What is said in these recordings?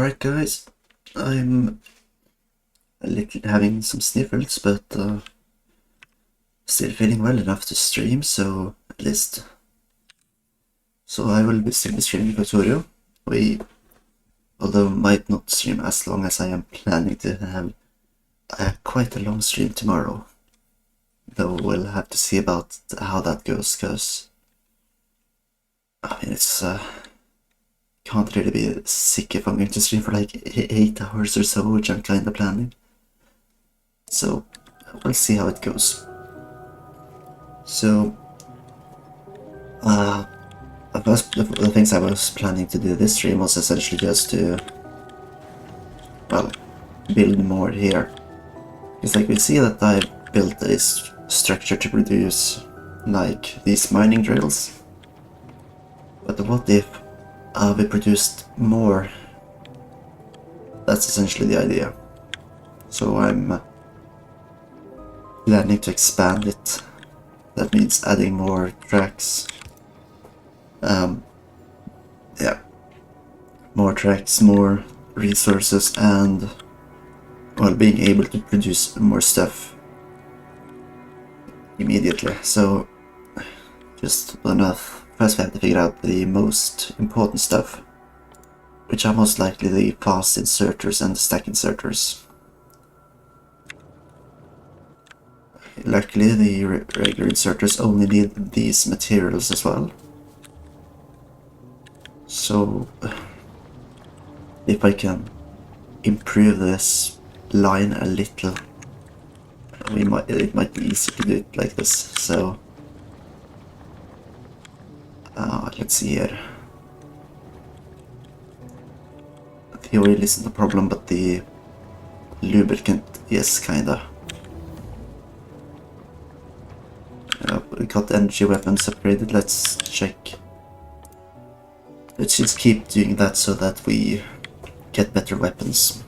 Alright guys, I'm a little having some sniffles, but still feeling well enough to stream, so at least. So I will be still streaming Factorio. Although might not stream as long as I am planning to have quite a long stream tomorrow. Though we'll have to see about how that goes, cause I mean it's can't really be sick if I'm going to stream for like 8 hours or so, which I'm kinda planning. So we'll see how it goes. So the things I was planning to do this stream was essentially just to, well, build more here. It's like we see that I built this structure to produce like these mining drills. But what if we produced more? That's essentially the idea. So I'm planning to expand it. That means adding more tracks. Yeah, more tracks, more resources, and well, being able to produce more stuff immediately. So just enough. First we have to figure out the most important stuff, which are most likely the fast inserters and the stack inserters. Luckily the regular inserters only need these materials as well. So if I can improve this line a little, it might be easy to do it like this. So let's see here. The oil isn't the problem, but the lubricant is kinda. We got energy weapons upgraded. Let's check. Let's just keep doing that so that we get better weapons.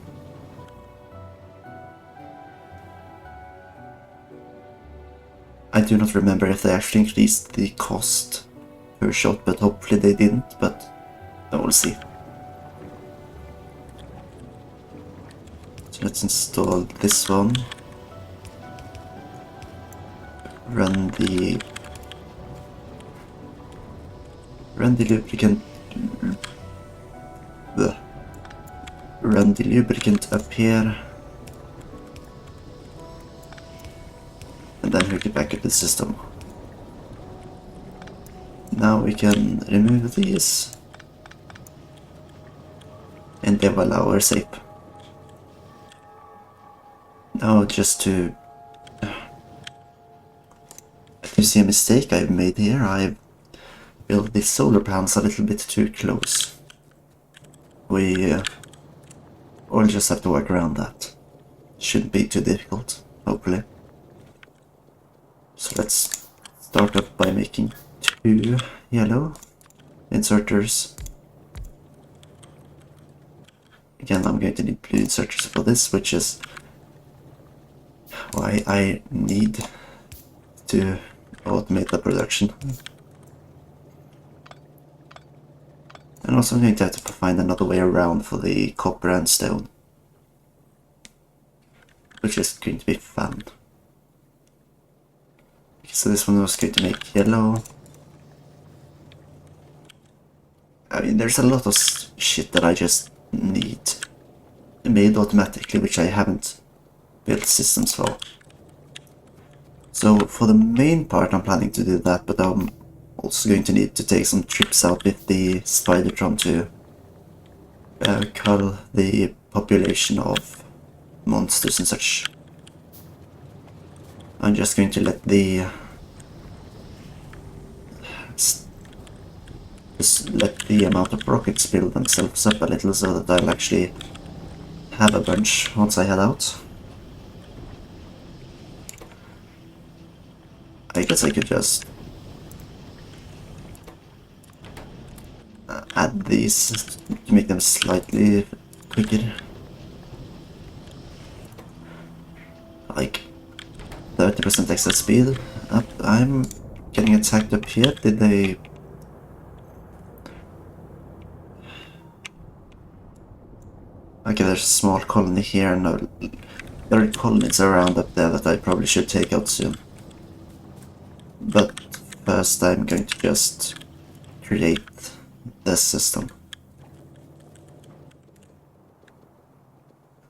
I do not remember if they actually increased the cost per shot, but hopefully they didn't, but we'll see. So let's install this one. Run the lubricant. Run the lubricant up here, and then hook it back up the system. Now we can remove these, and they will allow our safe. Now just to you see a mistake I've made here. I've built the solar panels a little bit too close. We'll just have to work around that. Shouldn't be too difficult, hopefully. So let's start up by making 2 yellow inserters. Again, I'm going to need blue inserters for this, which is why I need to automate the production. And also I'm going to have to find another way around for the copper and stone, which is going to be fun. So this one was going to make yellow. I mean, there's a lot of shit that I just need made automatically, which I haven't built systems for. So for the main part I'm planning to do that, but I'm also going to need to take some trips out with the Spidertron to cull the population of monsters and such. I'm just going to let the amount of rockets build themselves up a little so that I'll actually have a bunch once I head out. I guess I could just add these to make them slightly quicker. Like 30% extra speed. I'm getting attacked up here. Did they... Okay, there's a small colony here, and there are colonies around up there that I probably should take out soon. But first I'm going to just create this system.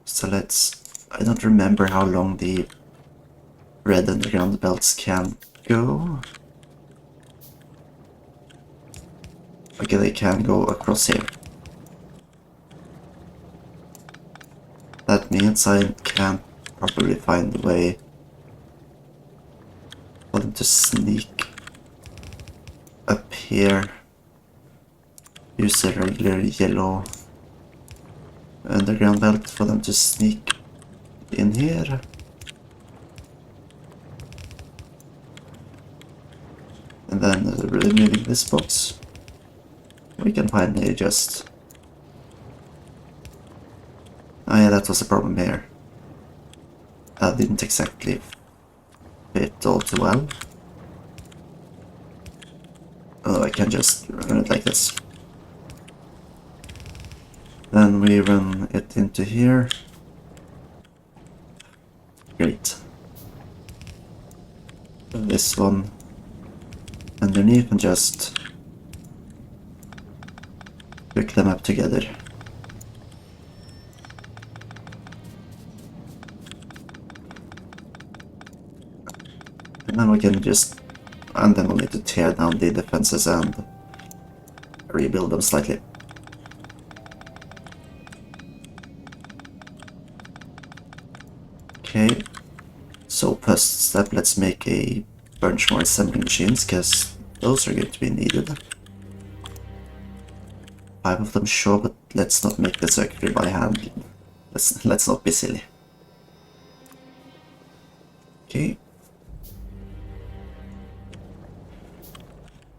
So I don't remember how long the red underground belts can go. Okay, they can go across here. That means I can probably find a way for them to sneak up here. Use a regular yellow underground belt for them to sneak in here. And then removing this box, we can finally just... Oh yeah, that was a problem here. That didn't exactly fit all too well. Oh, I can just run it like this. Then we run it into here. Great. This one underneath and just hook them up together. And then we can just... and then we'll need to tear down the defenses and rebuild them slightly. Okay, so first step, let's make a bunch more assembling machines, because those are going to be needed. 5 of them, sure, but let's not make the circuitry by hand. Let's not be silly. Okay.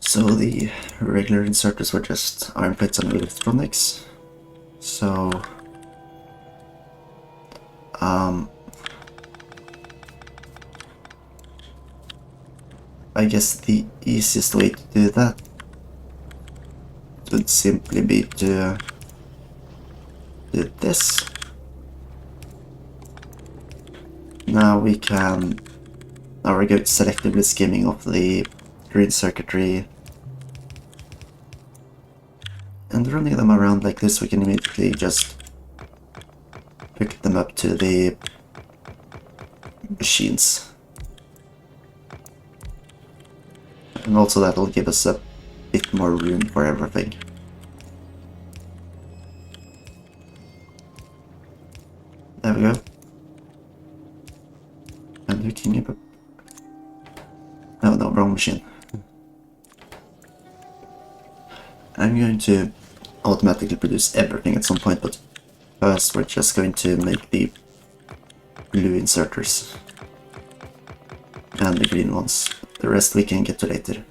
So the regular inserters were just iron plates and electronics. So I guess the easiest way to do that would simply be to do this. Now we're going selectively skimming off the green circuitry and running them around like this. We can immediately just hook them up to the machines. And also that'll give us a bit more room for everything. There we go. And hooking it up. No, wrong machine. I'm going to automatically produce everything at some point, but first we're just going to make the blue inserters. And the green ones. The rest we can get to later.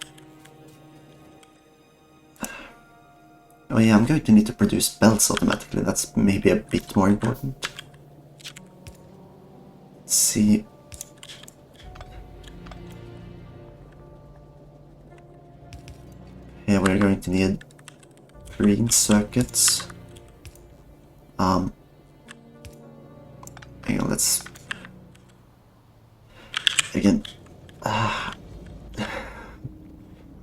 Oh yeah, I'm going to need to produce belts automatically. That's maybe a bit more important. Let's see. Here we're going to need green circuits. Hang on, let's... Again...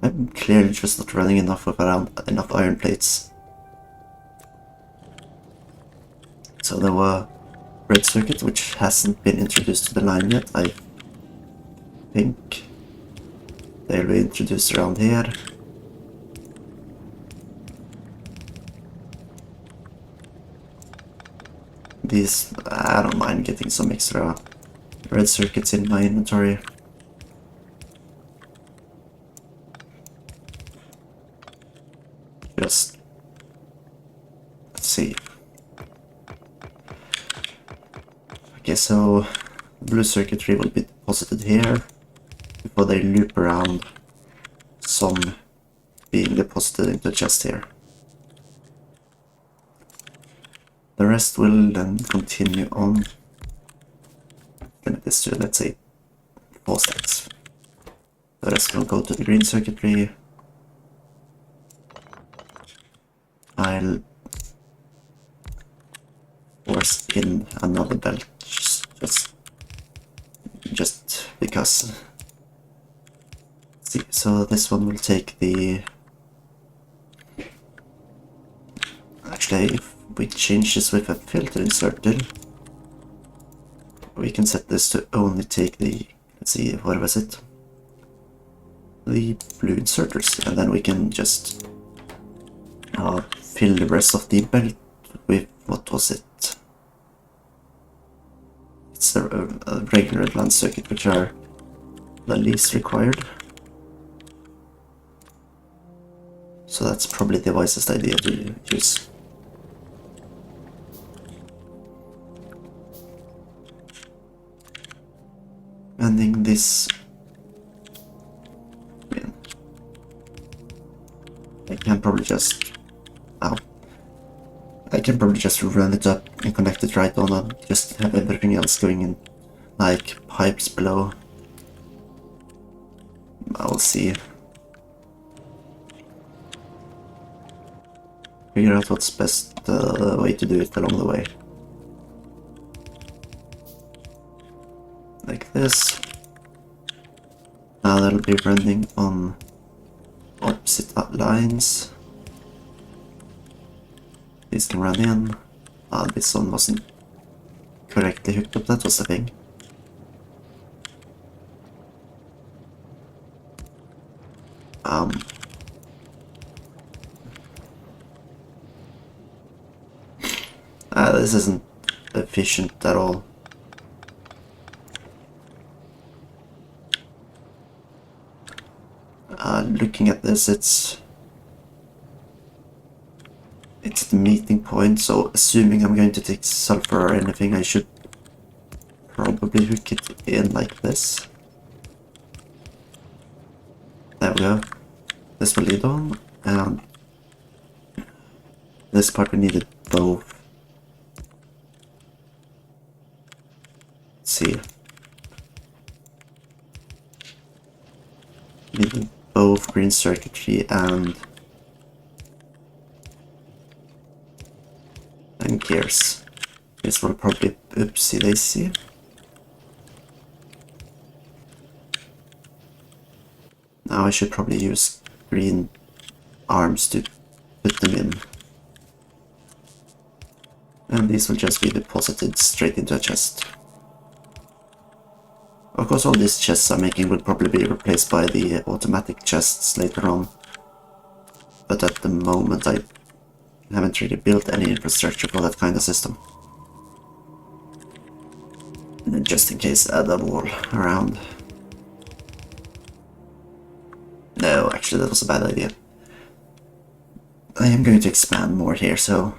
I'm clearly just not running enough iron plates. So there were red circuits, which hasn't been introduced to the line yet. I think they'll be introduced around here. These, I don't mind getting some extra red circuits in my inventory. Just, let's see. Okay, so blue circuitry will be deposited here before they loop around, some being deposited into a chest here. The rest will then continue on. Limit this to, let's say, 4 stacks. The rest will go to the green circuitry. I'll course in another belt, just because. See, so this one will take the... Actually, if we change this with a filter inserted, we can set this to only take the... Let's see, what was it? The blue inserters, and then we can just fill the rest of the belt with, what was it? It's a regular advanced circuit, which are the least required. So that's probably the wisest idea to use. Ending this. I can probably just... Ow. I can probably just run it up and connect it right on and just have everything else going in, like pipes below. I'll see. Figure out what's best way to do it along the way. Like this. Now that'll be running on opposite lines. These can run in. This one wasn't correctly hooked up, that was the thing. This isn't efficient at all. Looking at this, it's the meeting point, so assuming I'm going to take sulfur or anything, I should probably hook it in like this. There we go. This will lead on, and this part we needed both. Let's see. Needed both green circuitry and gears. This will probably oopsie daisy. Now I should probably use green arms to put them in. And these will just be deposited straight into a chest. Of course, all these chests I'm making will probably be replaced by the automatic chests later on. But at the moment I haven't really built any infrastructure for that kind of system. And then just in case, add a wall around. No, actually that was a bad idea. I am going to expand more here, so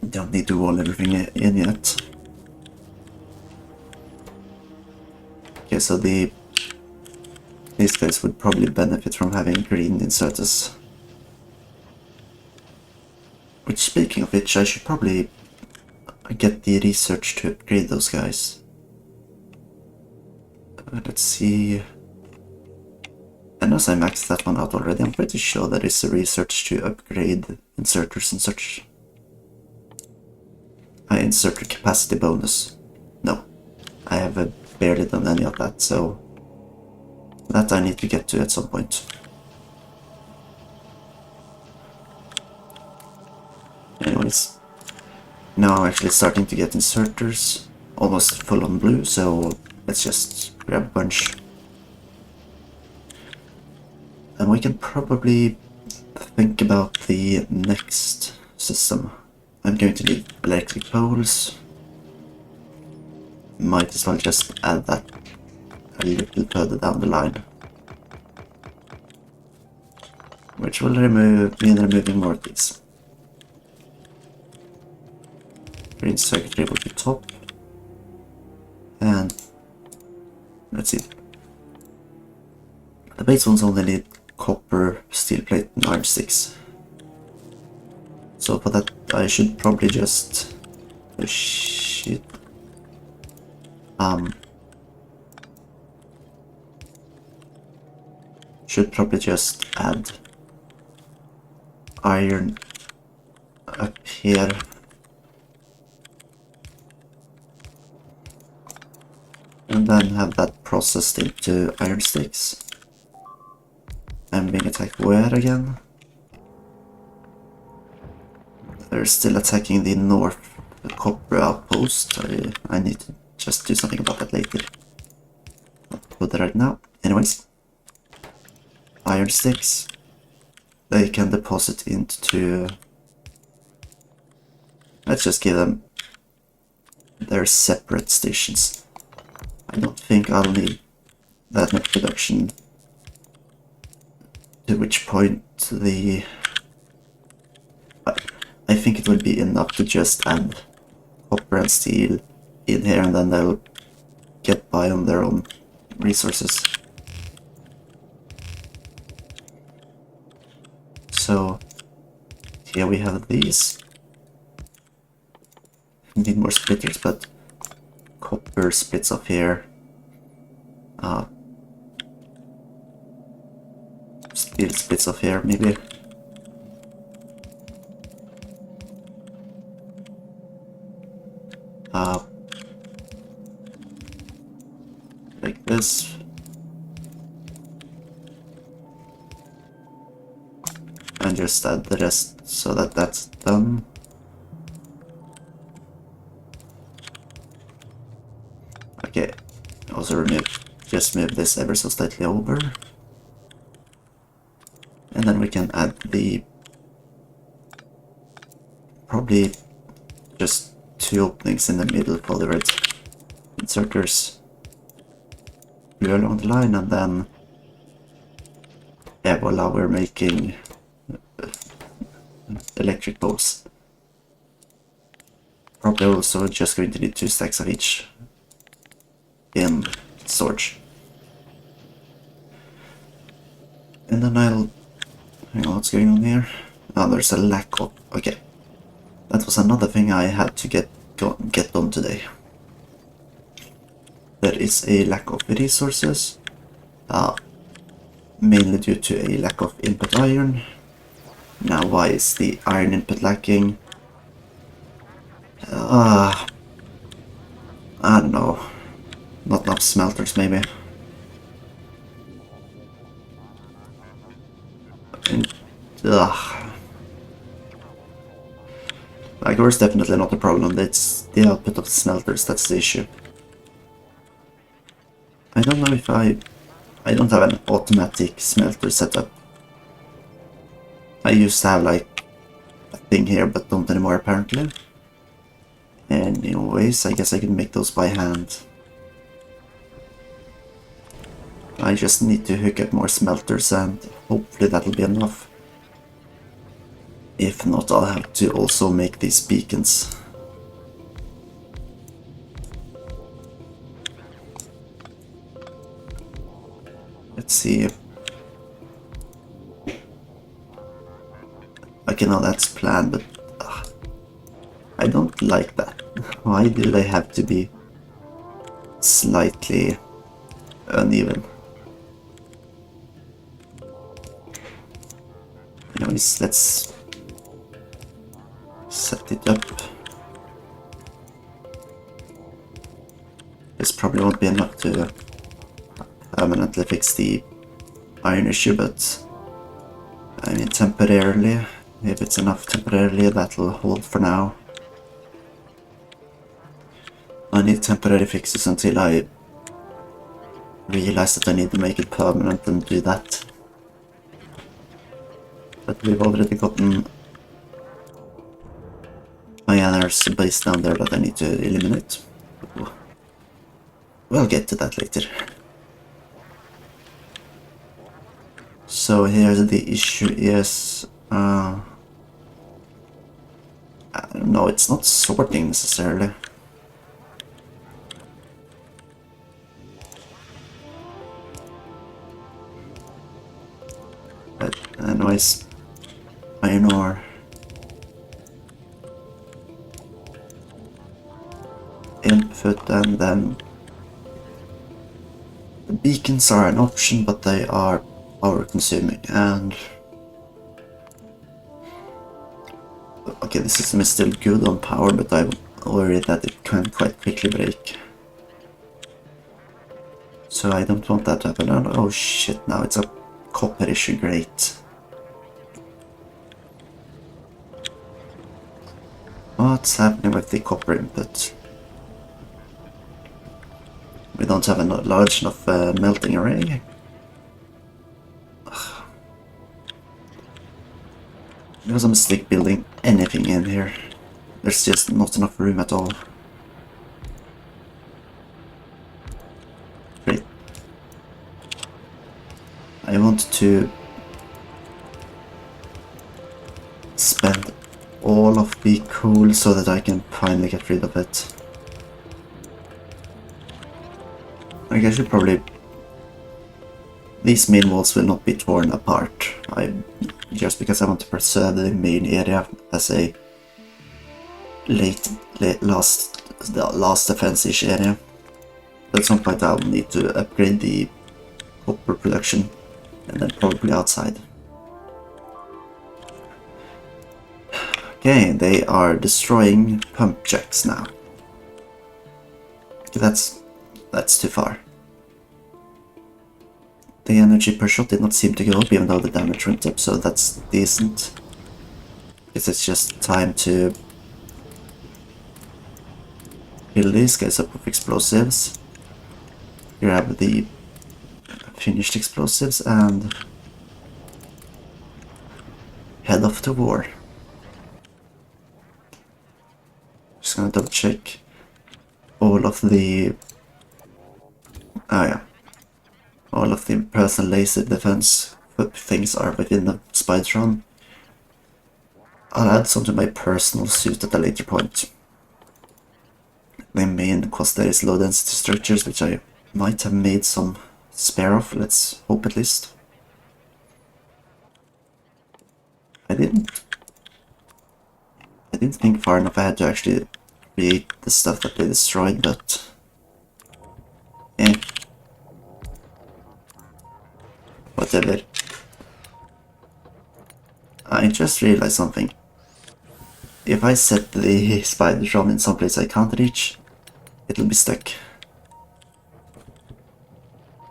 don't need to wall everything in yet. Okay, so these guys would probably benefit from having green inserters. Which, speaking of which, I should probably get the research to upgrade those guys. Let's see. Unless I maxed that one out already, I'm pretty sure there is a research to upgrade inserters and such. Inserter capacity bonus. No, I have barely done any of that, so that I need to get to at some point. Anyways, now I'm actually starting to get inserters, almost full on blue, so let's just grab a bunch. And we can probably think about the next system. I'm going to need electric poles. Might as well just add that a little further down the line. Which will mean removing more of these. Green circuitry will be top. And let's see. The base ones only need copper, steel plate, and iron sticks. So for that I should probably just should probably just add iron up here and then have that processed into iron sticks. I'm being attacked where again? They're still attacking the north copper outpost. I need to just do something about that later. Not put that right now. Anyways, iron sticks. They can deposit into... Let's just give them their separate stations. I don't think I'll need that much production. To which point the... I think it would be enough to just add copper and steel in here, and then they'll get by on their own resources. So here we have these. Need more splitters, but copper splits off here. Steel splits off here, maybe. Like this. And just add the rest so that that's done. Okay, also just move this ever so slightly over. And then we can add the... probably just 2 openings in the middle for the red inserters. Go along the line, and then... yeah, voila, we're making electric bolts. Probably also just going to need 2 stacks of each in storage. And then I'll... hang on, what's going on here? Oh, there's a lack of... okay. That was another thing I had to get done today. There is a lack of resources. Mainly due to a lack of input iron. Now, why is the iron input lacking? I don't know. Not enough smelters, maybe. And, like, ore is definitely not the problem. It's the output of the smelters that's the issue. I don't know if I don't have an automatic smelter setup. I used to have like a thing here, but don't anymore apparently. Anyways, I guess I can make those by hand. I just need to hook up more smelters, and hopefully that'll be enough. If not, I'll have to also make these beacons. Let's see. Okay, now that's planned, but I don't like that. Why do they have to be slightly uneven? Anyways, let's set it up. This probably won't be enough to permanently fix the iron issue, but I mean temporarily, if it's enough temporarily, that'll hold for now. I need temporary fixes until I realize that I need to make it permanent and do that. But we've already gotten Iron's base down there that I need to eliminate. We'll get to that later. So here the issue is... I don't know, it's not sorting necessarily. But anyways, iron ore. Input, and then the beacons are an option, but they are power consuming, and okay, the system is still good on power, but I'm worried that it can quite quickly break. So I don't want that to happen. Oh shit, now it's a copper issue, great. What's happening with the copper input? We don't have a large enough melting array. It was a mistake building anything in here. There's just not enough room at all. Great. I want to spend all of the coal so that I can finally get rid of it. I guess you probably... These main walls will not be torn apart. Just because I want to preserve the main area as a last defense-ish area. At some point I'll need to upgrade the copper production, and then probably outside. Okay, they are destroying pump jacks now. Okay, that's too far. The energy per shot did not seem to go up, even though the damage went up, so that's decent. It's just time to fill these guys up with explosives. Grab the finished explosives and head off to war. Just gonna double check all of the... Oh yeah. All of the personal laser defense things are within the Spidertron. I'll add some to my personal suit at a later point. The main because there is low density structures, which I might have made some spare of, let's hope at least. I didn't think far enough ahead to actually create the stuff that they destroyed, but... eh. Whatever. I just realized something. If I set the Spidertron in some place I can't reach, it'll be stuck.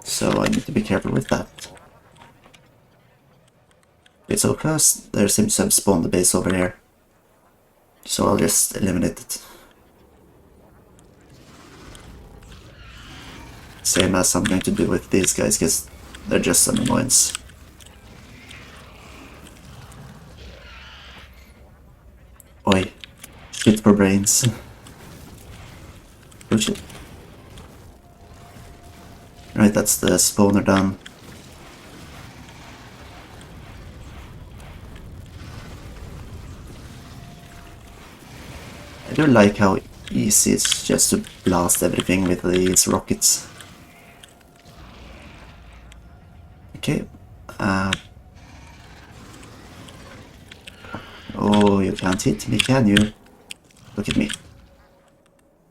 So I need to be careful with that. Okay, so first there seems to have spawned the base over here. So I'll just eliminate it. Same as I'm going to do with these guys, because they're just an annoyance. Oi. Shit for brains. Oh shit. Right, that's the spawner done. I do like how easy it's just to blast everything with these rockets. Okay. Oh, you can't hit me, can you? Look at me.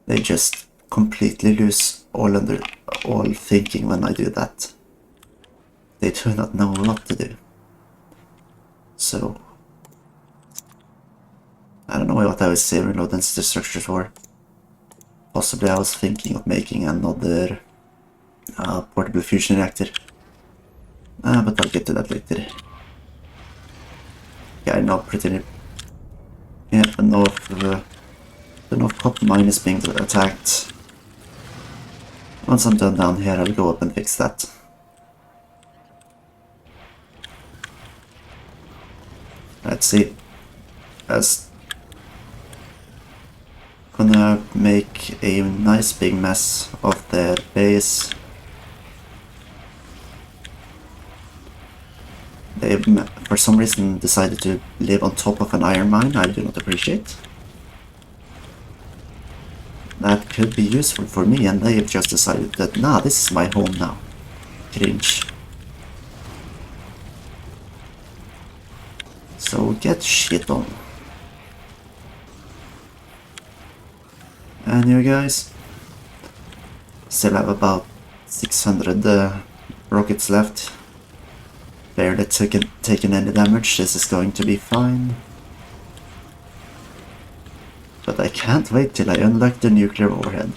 They just completely lose all thinking when I do that. They do not know what to do. So... I don't know what I was saving low density structures for. Possibly I was thinking of making another portable fusion reactor. But I'll get to that later. Yeah, I know pretty... Yeah, the North Copper mine is being attacked. Once I'm done down here, I'll go up and fix that. Let's see. Gonna make a nice big mess of their base. They, for some reason, decided to live on top of an iron mine. I do not appreciate. That could be useful for me, and they have just decided that, nah, this is my home now. Cringe. So get shit on. And you guys still have about 600 rockets left. Barely taken any damage. This is going to be fine. But I can't wait till I unlock the nuclear overhead.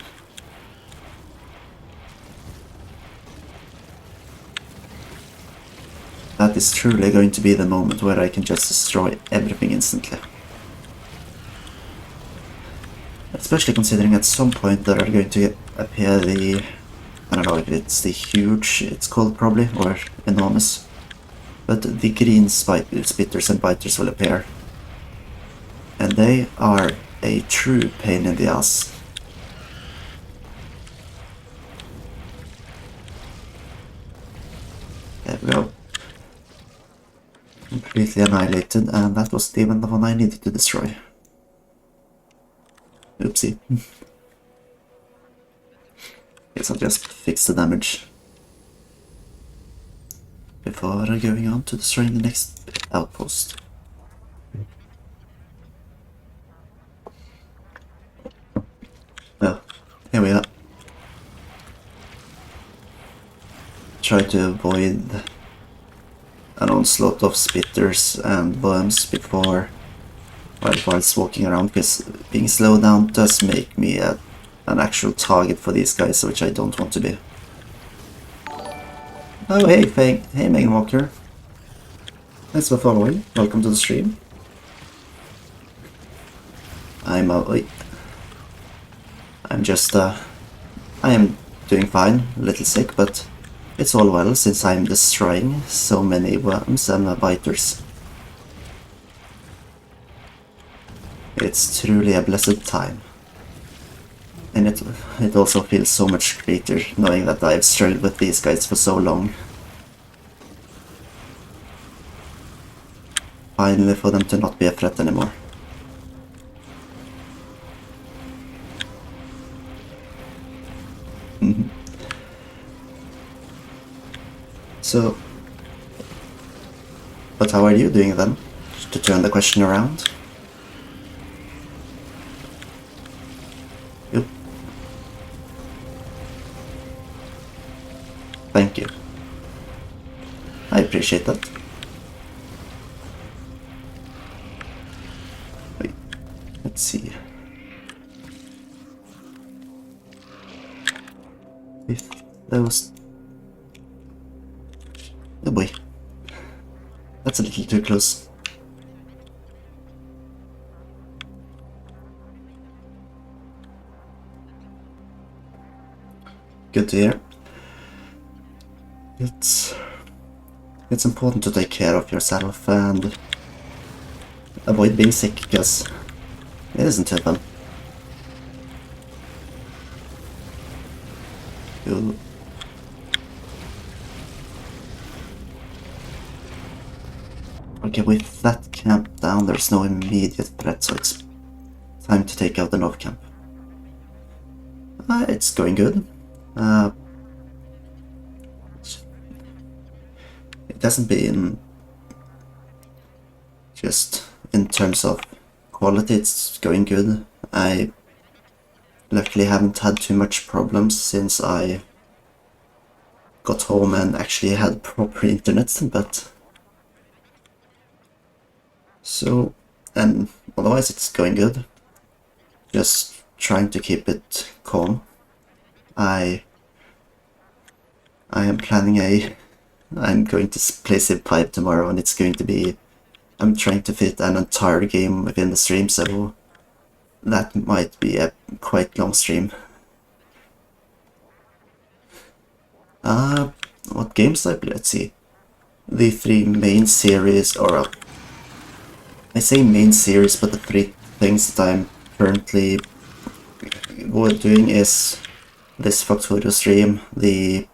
is truly going to be the moment where I can just destroy everything instantly. Especially considering at some point there are going to appear the... I don't know if it's the huge, it's called probably, or enormous. But the green spitters and biters will appear. And they are a true pain in the ass. There we go. Completely annihilated, and that was even the one I needed to destroy. Oopsie. Guess I'll just fix the damage before going on to destroying the next outpost. Well, here we are. Try to avoid an onslaught of spitters and worms before whilst walking around, because being slowed down does make me an actual target for these guys, which I don't want to be. Oh hey Fang, hey Megan Walker. Thanks for following, welcome to the stream. I'm just I am doing fine, a little sick, but it's all well since I'm destroying so many worms and biters. It's truly a blessed time. And it also feels so much greater knowing that I've struggled with these guys for so long. Finally for them to not be a threat anymore. So, but how are you doing then? To turn the question around. Yep. Thank you. I appreciate that. Wait, let's see. If there was... Oh boy. That's a little too close. Good to hear. It's important to take care of yourself and avoid being sick, because it isn't too fun. You'll... Okay, with that camp down, there's no immediate threat, so it's time to take out the Nov camp. It's going good. It hasn't been just in terms of quality, it's going good. I luckily haven't had too much problems since I got home and actually had proper internet, but so, and otherwise it's going good. Just trying to keep it calm. I am planning I'm going to play Civ 5 tomorrow, and it's going to be... I'm trying to fit an entire game within the stream, so that might be a quite long stream. What games I play? Let's see. The 3 main series, or I say main series, but the 3 things that I'm currently doing is this Factorio stream, the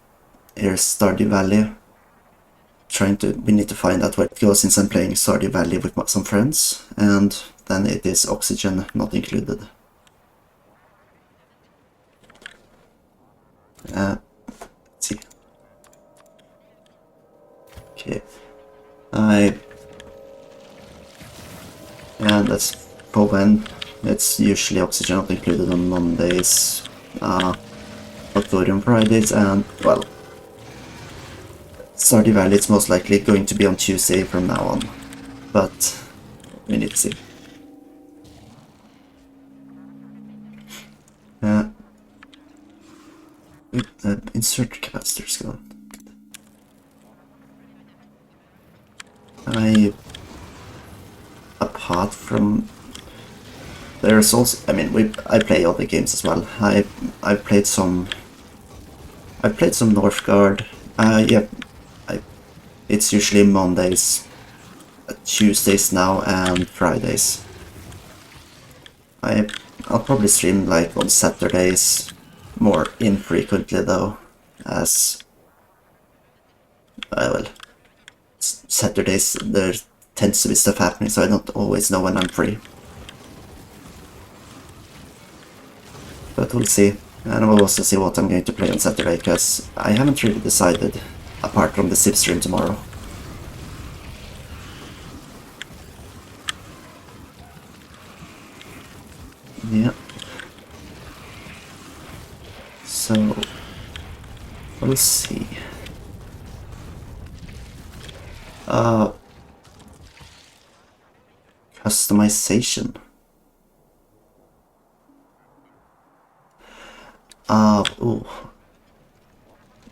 Stardew Valley. We need to find out where it goes since I'm playing Stardew Valley with some friends, and then it is Oxygen not included. Let's see. Okay. And that's for when. It's usually Oxygen not included on Mondays, Factorio on Fridays, and, well, Stardew Valley, it's most likely going to be on Tuesday from now on, but we need to see. Insert capacitors gone. apart from there's also, I mean, I play other games as well. I've played some Northgard. Yeah, it's usually Mondays, Tuesdays now, and Fridays. I'll probably stream like on Saturdays, more infrequently though, as well. Saturdays there tends to be stuff happening, so I don't always know when I'm free. But we'll see, and we'll also see what I'm going to play on Saturday, because I haven't really decided, apart from the Civ stream tomorrow. Yeah. So, we'll see. Customization. Ooh.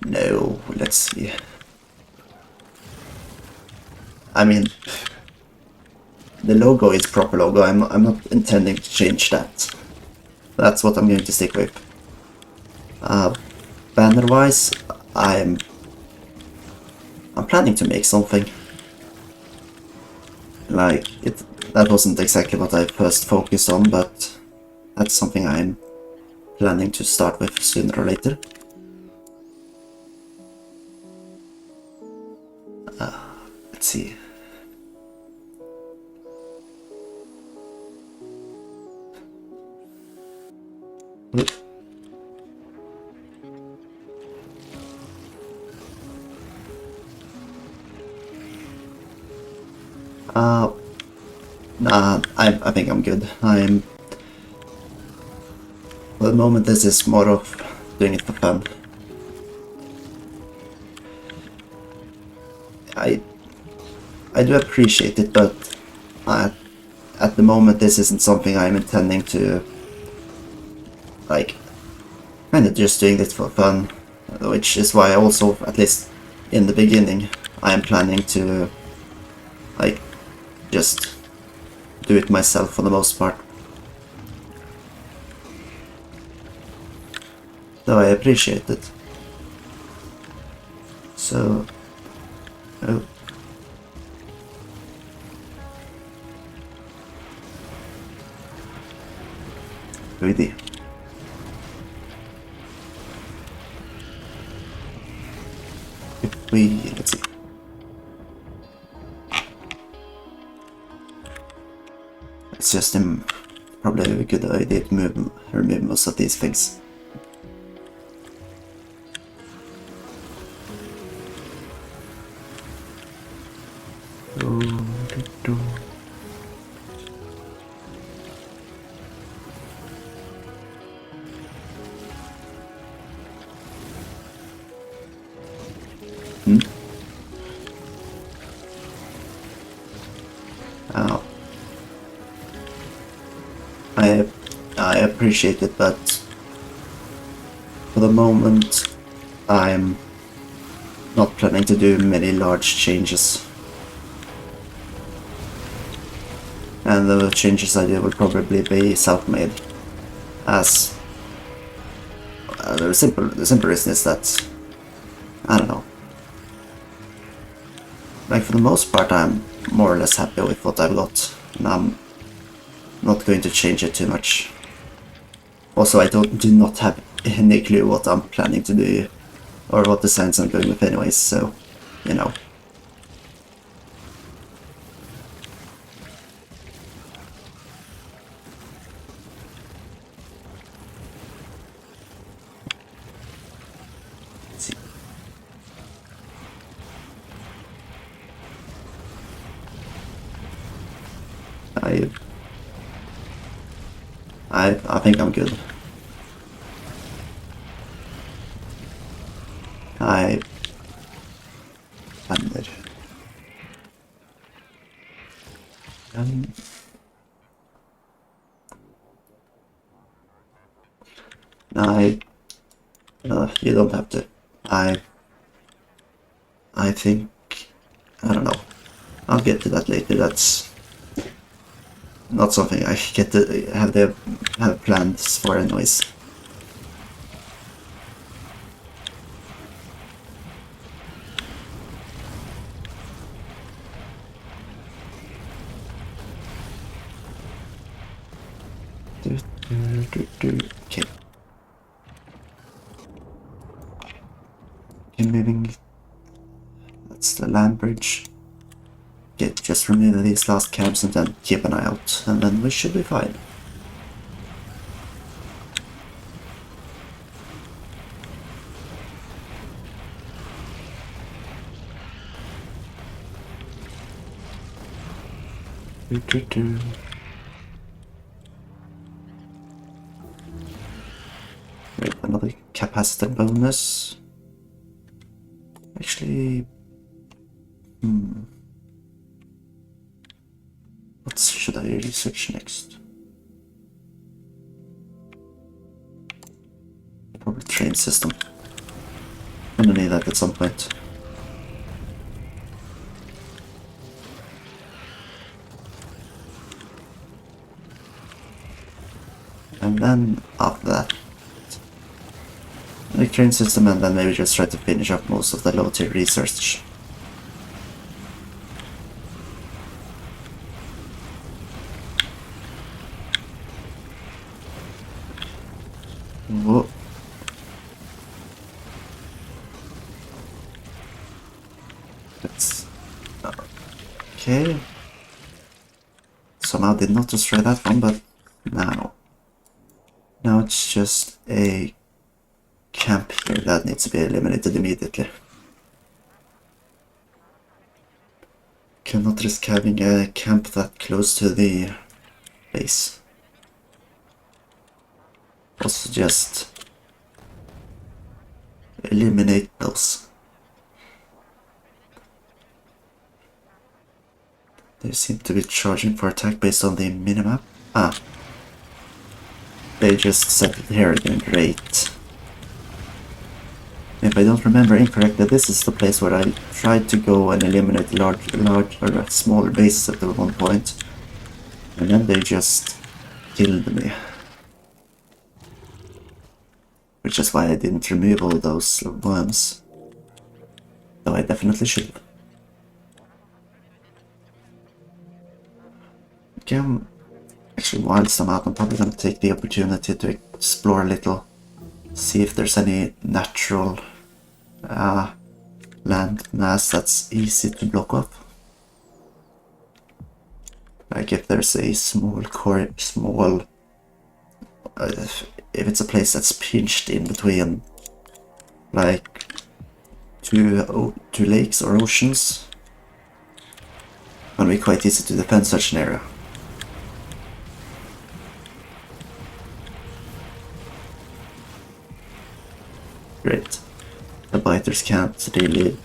No, let's see. I mean, the logo is proper logo. I'm not intending to change that. That's what I'm going to stick with. Banner-wise, I'm planning to make something. Like, that wasn't exactly what I first focused on, but that's something I'm planning to start with sooner or later. Let's see. Nah, I think I'm good. For the moment, this is more of doing it for fun. I do appreciate it, but at the moment, this isn't something I'm intending to, like, kind of just doing this for fun, which is why also, at least in the beginning, I am planning to, like, just do it myself for the most part. Though I appreciate it. So... oh. Really? If we... let's see. It's just probably a good idea to remove most of these things. I appreciate it, but for the moment I'm not planning to do many large changes. And the changes I do will probably be self-made, as the simple reason is that, I don't know, like for the most part I'm more or less happy with what I've got, and I'm not going to change it too much. Also, I do not have any clue what I'm planning to do, or what designs I'm going with anyways, so, you know. Let's see. I think I'm good. Banner. You don't have to. I think, I don't know. I'll get to that later. That's not something I get to have plans for anyways. Okay. Okay, moving. That's the land bridge. Okay, just remove these last camps and then keep an eye out, and then we should be fine. Wait, another capacitor bonus. Actually, what should I research next? Probably train system. I'm gonna need that at some point. And then after that, the train system, and then maybe just try to finish up most of the low tier research. Whoa. That's okay. Somehow did not destroy that one, but now it's just a camp here that needs to be eliminated immediately. Cannot risk having a camp that close to the base. Also just eliminate those. They seem to be charging for attack based on the minimap. They just set it here again, great. If I don't remember incorrectly, this is the place where I tried to go and eliminate smaller bases at one point. And then they just killed me. Which is why I didn't remove all those worms. Though I definitely should. Okay, actually whilst I'm out, I'm probably gonna take the opportunity to explore a little. See if there's any natural land mass that's easy to block off. Like if there's a small if it's a place that's pinched in between like two lakes or oceans, it will be quite easy to defend such an area. Great. The biters can't really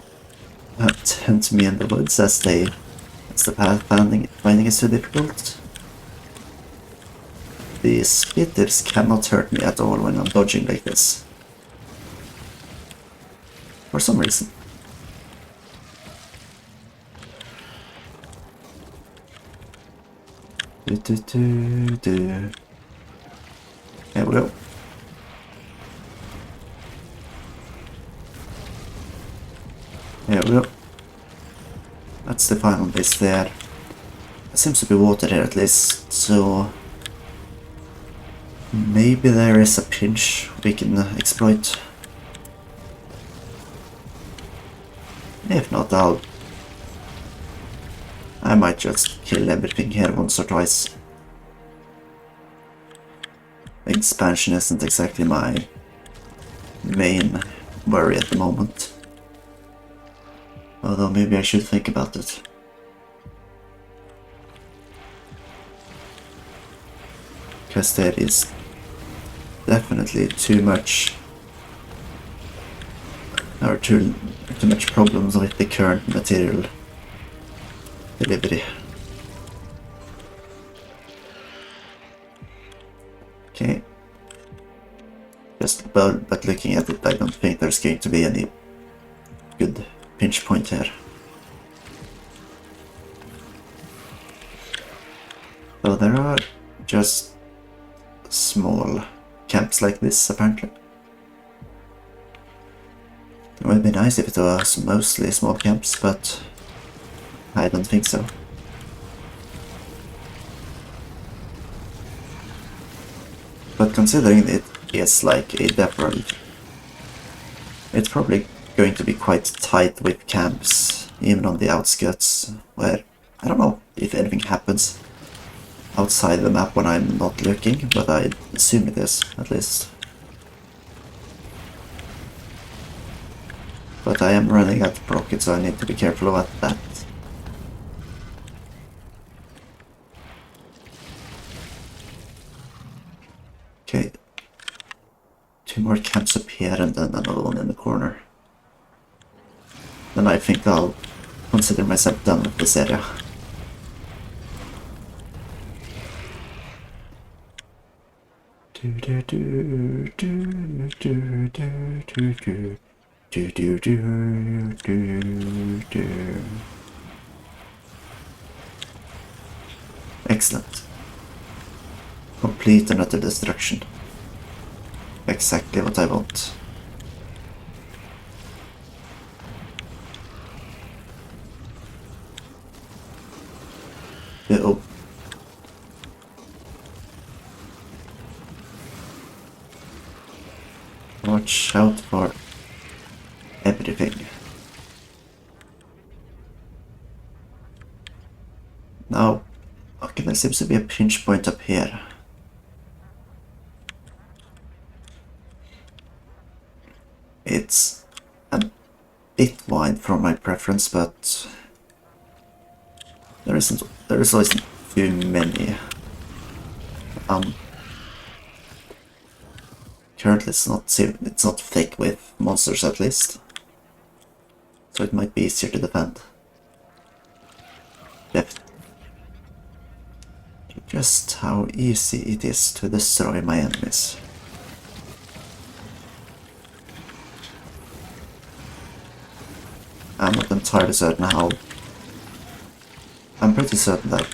tempt me in the woods as the path finding is so difficult. The spitters cannot hurt me at all when I'm dodging like this. For some reason. There we go. There we go. That's the final base there. There seems to be water here at least, so maybe there is a pinch we can exploit. If not, I might just kill everything here once or twice. Expansion isn't exactly my main worry at the moment. Although maybe I should think about it. Because there is definitely too much problems with the current material delivery. Okay. But looking at it, I don't think there's going to be any good pinch point here. just small camps like this, apparently. It would be nice if it was mostly small camps, but I don't think so. But considering it is like a Deathworld, it's probably going to be quite tight with camps, even on the outskirts, where I don't know if anything happens outside the map when I'm not looking, but I assume it is, at least. But I am running out of rockets, so I need to be careful about that. Okay. 2 more camps up here and then another one in the corner. Then I think I'll consider myself done with this area. Excellent. Complete and utter destruction. Exactly what I want. Uh-oh. Watch out for everything. Now, okay, there seems to be a pinch point up here. It's a bit wide for my preference, but there isn't too many. Currently it's not thick with monsters, at least, so it might be easier to defend. Just how easy it is to destroy my enemies. I'm not entirely certain how. I'm pretty certain that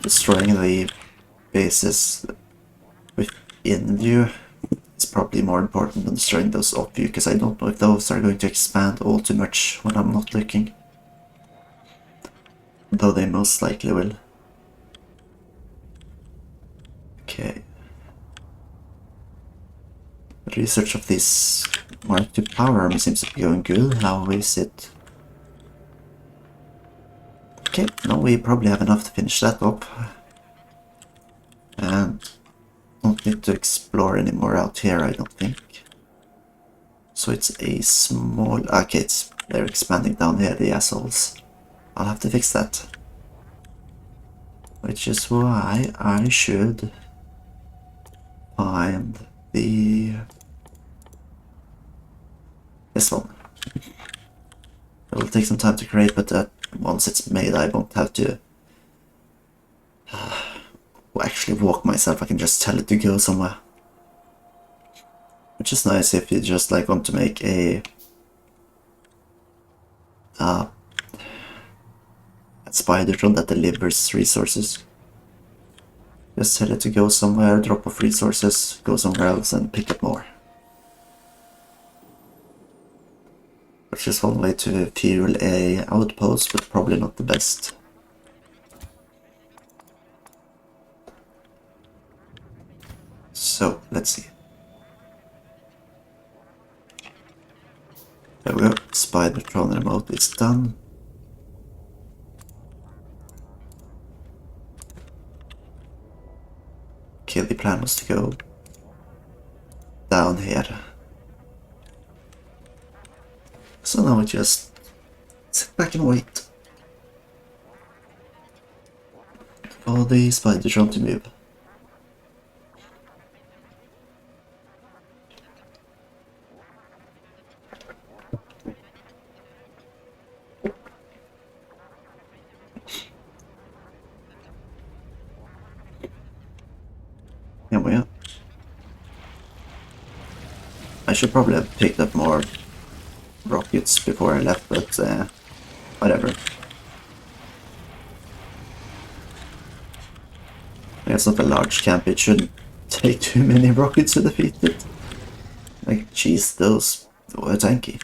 destroying the bases within view is probably more important than destroying those off view, because I don't know if those are going to expand all too much when I'm not looking. Though they most likely will. Okay. Research of this Mark II power army seems to be going good. How is it? Okay, now we probably have enough to finish that up. And don't need to explore anymore out here, I don't think. So it's a small... Okay, they're expanding down here, the assholes. I'll have to fix that. Which is why I should find this one. It will take some time to create, but once it's made I won't have to actually walk myself. I can just tell it to go somewhere. Which is nice if you just like want to make a spider-tron that delivers resources. Just tell it to go somewhere, drop off resources, go somewhere else and pick up more. Which is one way to fuel a outpost, but probably not the best. So, let's see. There we go, spider-tron remote is done. Okay, the plan was to go down here. So now we just sit back and wait for the spider-tron to move. Here we are. I should probably have picked up more rockets before I left, but whatever. I it's not a large camp, it shouldn't take too many rockets to defeat it. Like, jeez, those were tanky.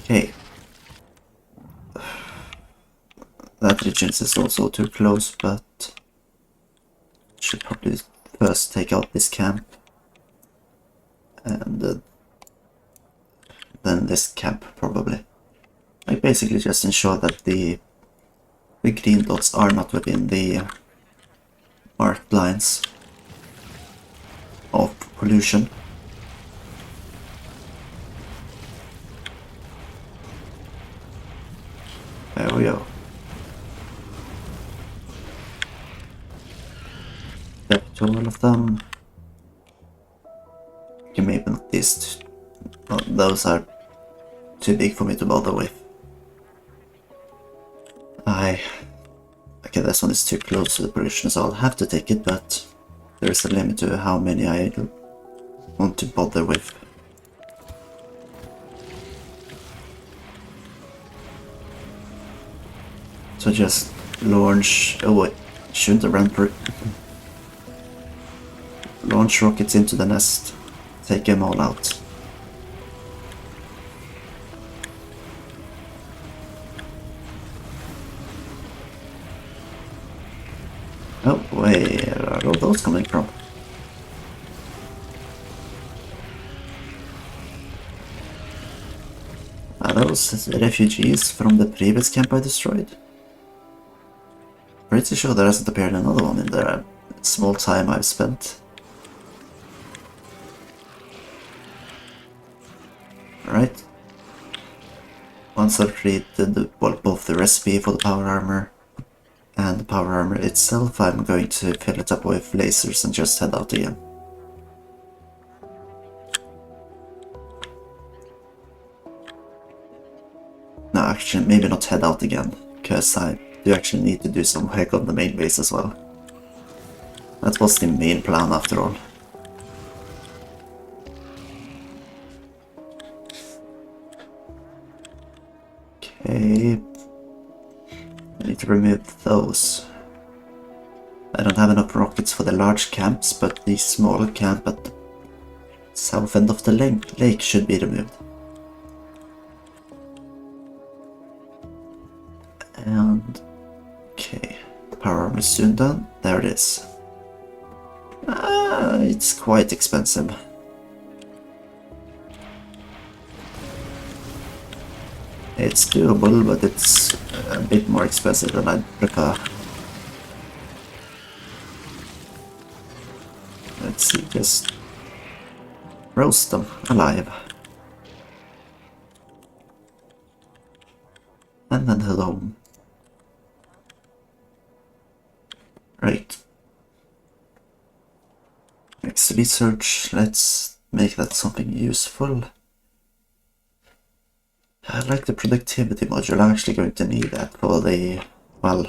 Okay. That region is also too close, but should probably first take out this camp. And then this camp, probably. I basically just ensure that the green dots are not within the marked lines of pollution. There we go. Step to all of them. Okay, maybe not these two. Well, those are too big for me to bother with. Okay, this one is too close to the pollution, so I'll have to take it, but there is a limit to how many I want to bother with. So just launch... Oh wait, shouldn't have run per... Launch rockets into the nest. Take them all out. Oh, where are all those coming from? Are those refugees from the previous camp I destroyed? Pretty sure there hasn't appeared another one in the small time I've spent. Alright. Once I've created both the recipe for the power armor and the power armor itself, I'm going to fill it up with lasers and just head out again. No, actually, maybe not head out again, because I do actually need to do some work on the main base as well. That was the main plan after all. Okay. I need to remove those. I don't have enough rockets for the large camps, but the small camp at the south end of the lake should be removed. And... okay, the power armor is soon done. There it is. It's quite expensive. It's doable, but it's a bit more expensive than I'd prefer. Let's see, just roast them alive. And then head home. Right. Next research, let's make that something useful. I like the productivity module. I'm actually going to need that for the, well,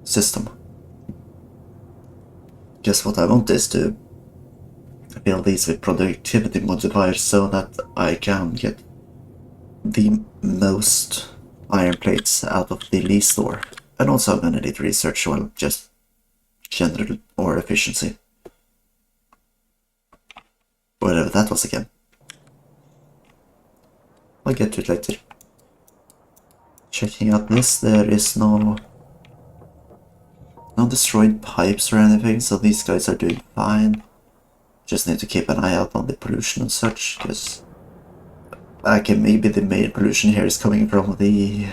system. Guess what I want is to build these with productivity modifiers so that I can get the most iron plates out of the least ore. And also I'm gonna need research, well, just general ore efficiency. Whatever that was again. I'll get to it later. Checking out this, there is no destroyed pipes or anything, so these guys are doing fine. Just need to keep an eye out on the pollution and such, because okay, maybe the main pollution here is coming from the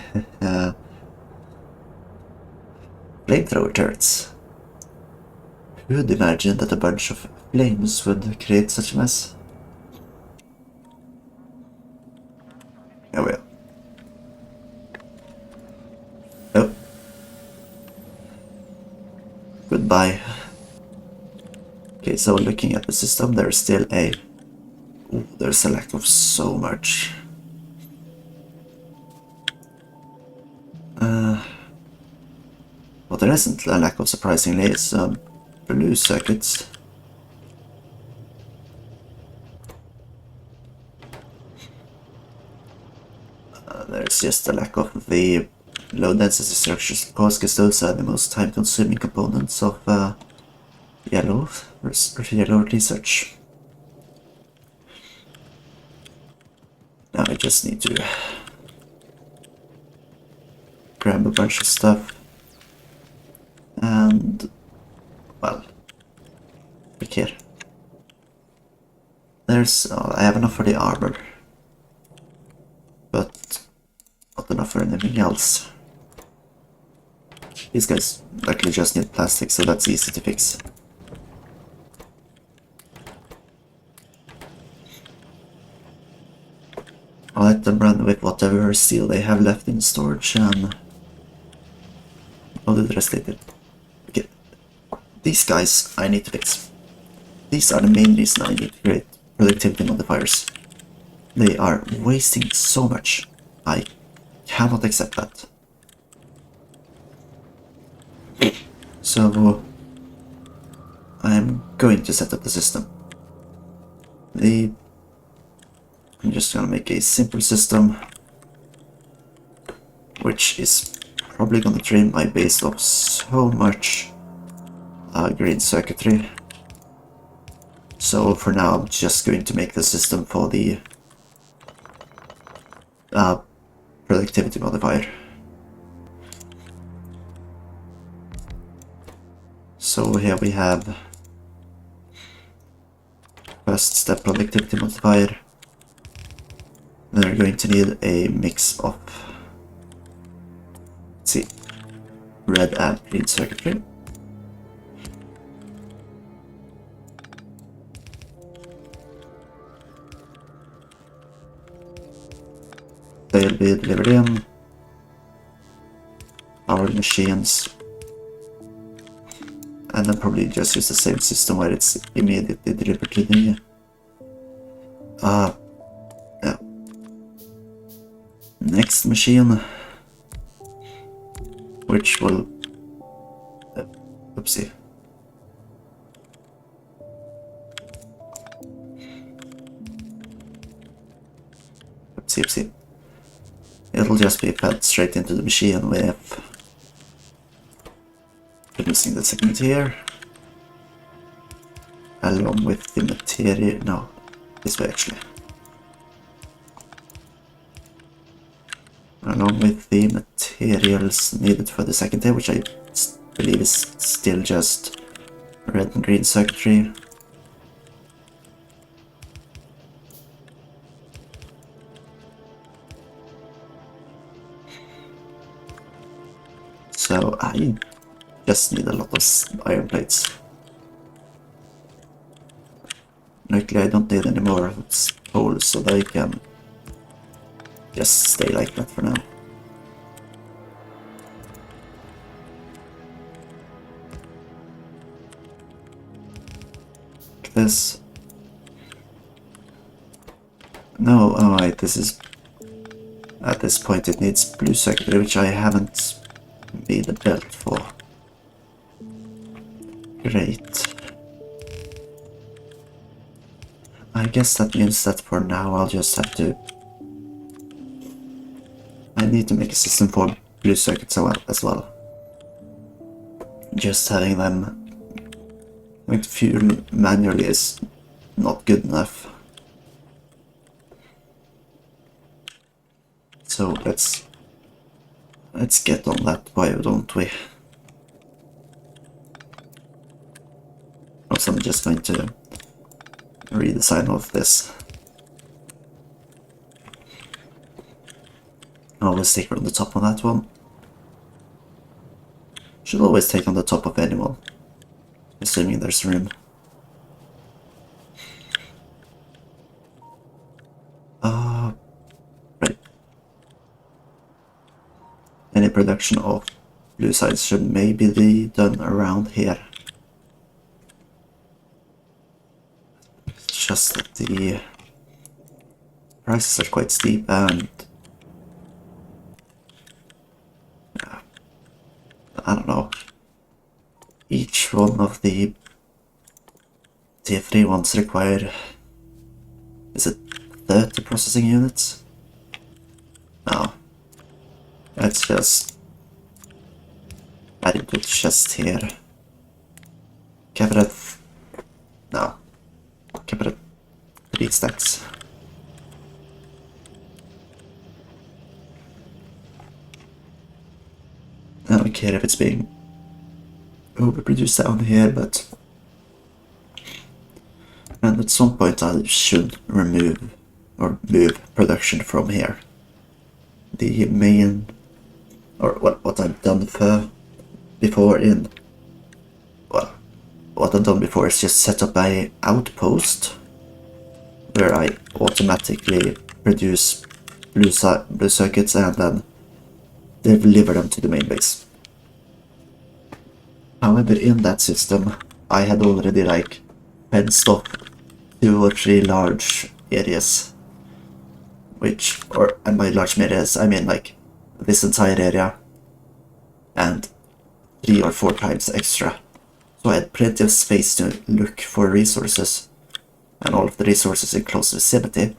flamethrower turrets. Who would imagine that a bunch of flames would create such a mess? There we are. Oh. Goodbye. Okay, so looking at the system, there's still a... Ooh, there's a lack of so much. Well, there isn't a lack of, surprisingly, some blue circuits. There's just a lack of the low density structures, of course, because those are the most time consuming components of yellow research. Now I just need to grab a bunch of stuff and, well, look here. There's, I have enough for the armor, but not enough for anything else. These guys luckily just need plastic, so that's easy to fix. I'll let them run with whatever steel they have left in storage and I'll do the rest later. Okay. These guys I need to fix. These are the main reason I need to create productivity modifiers. They are wasting so much. I cannot accept that. So I'm going to set up the system. I'm just gonna make a simple system, which is probably gonna drain my base of so much green circuitry. So for now I'm just going to make the system for the productivity modifier. So here we have first step productivity modifier. Then we're going to need a mix of, let's see, red and green circuitry. They'll be delivered in our machines, and then probably just use the same system where it's immediately delivered to the next machine, which will oopsie. Oopsie. It'll just be fed straight into the machine with producing the segment here, along with the material. No, this way actually. Along with the materials needed for the second tier, which I believe is still just red and green circuitry. So I just need a lot of iron plates. Luckily I don't need any more holes, so they can just stay like that for now. Like this. No, oh wait, this is... At this point it needs blue circuitry, which I haven't made a belt for. Great. I guess that means that for now I'll just have to... I need to make a system for blue circuits as well. Just having them going to fuel manually is not good enough. So let's get on that, why don't we? Also, I'm just going to redesign all of this. Always take on the top on that one. Should always take on the top of anyone, assuming there's room. Right. Any production of blue sides should maybe be done around here. It's just that the prices are quite steep and I don't know, each one of the tier 3 ones require, is it 30 processing units? No, Let's just add into the chest here. Keep it at... no. Keep it at 3 stacks. I don't care if it's being overproduced down here, but... and at some point I should remove or move production from here. The main... or what I've done before in... well, what I've done before is just set up an outpost where I automatically produce blue circuits and then deliver them to the main base. However, in that system, I had already like fenced off 2 or 3 large areas, which, and by large areas I mean like this entire area and 3 or 4 times extra. So I had plenty of space to look for resources, and all of the resources in close vicinity.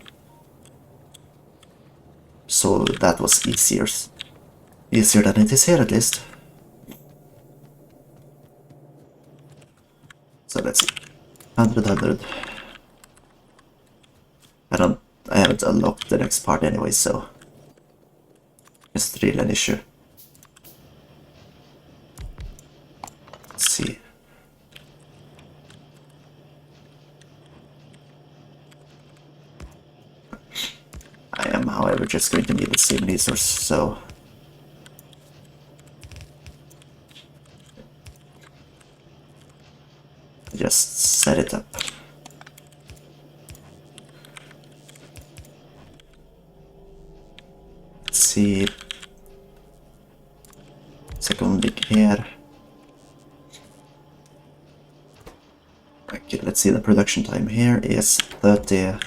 So that was easier than it is here at least. So let's see, 100. I haven't unlocked the next part anyway, so it's really an issue. Let's see. I am, however, just going to need the same resource, so just set it up. Let's see. Second link here. Okay, let's see, the production time here is 30.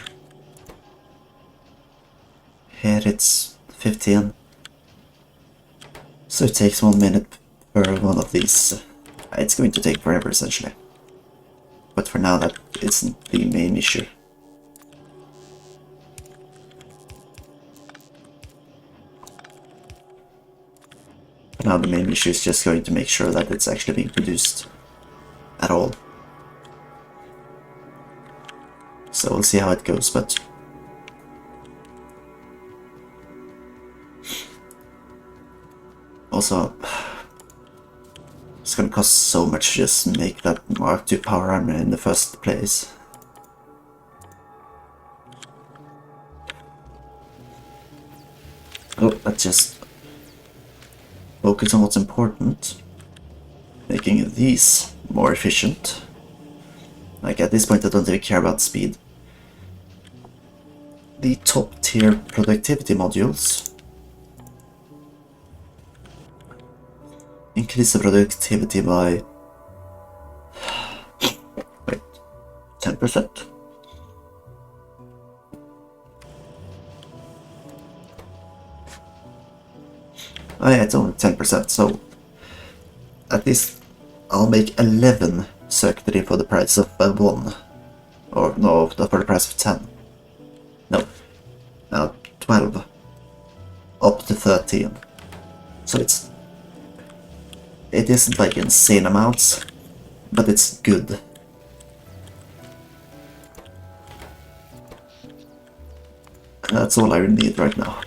Here it's 15. So it takes 1 minute per one of these. It's going to take forever essentially. But for now that isn't the main issue. For now the main issue is just going to make sure that it's actually being produced at all. So we'll see how it goes, but also it's gonna cost so much to just make that Mark II power armor in the first place. Oh, let's just focus on what's important. Making these more efficient. Like at this point I don't even care about speed. The top tier productivity modules increase the productivity by 10%. Oh yeah, it's only 10%, so at least I'll make 11 circuitry for the price of 1. Or no, not for the price of 10. No, 12. Up to 13. So it isn't like insane amounts, but it's good. And that's all I need right now.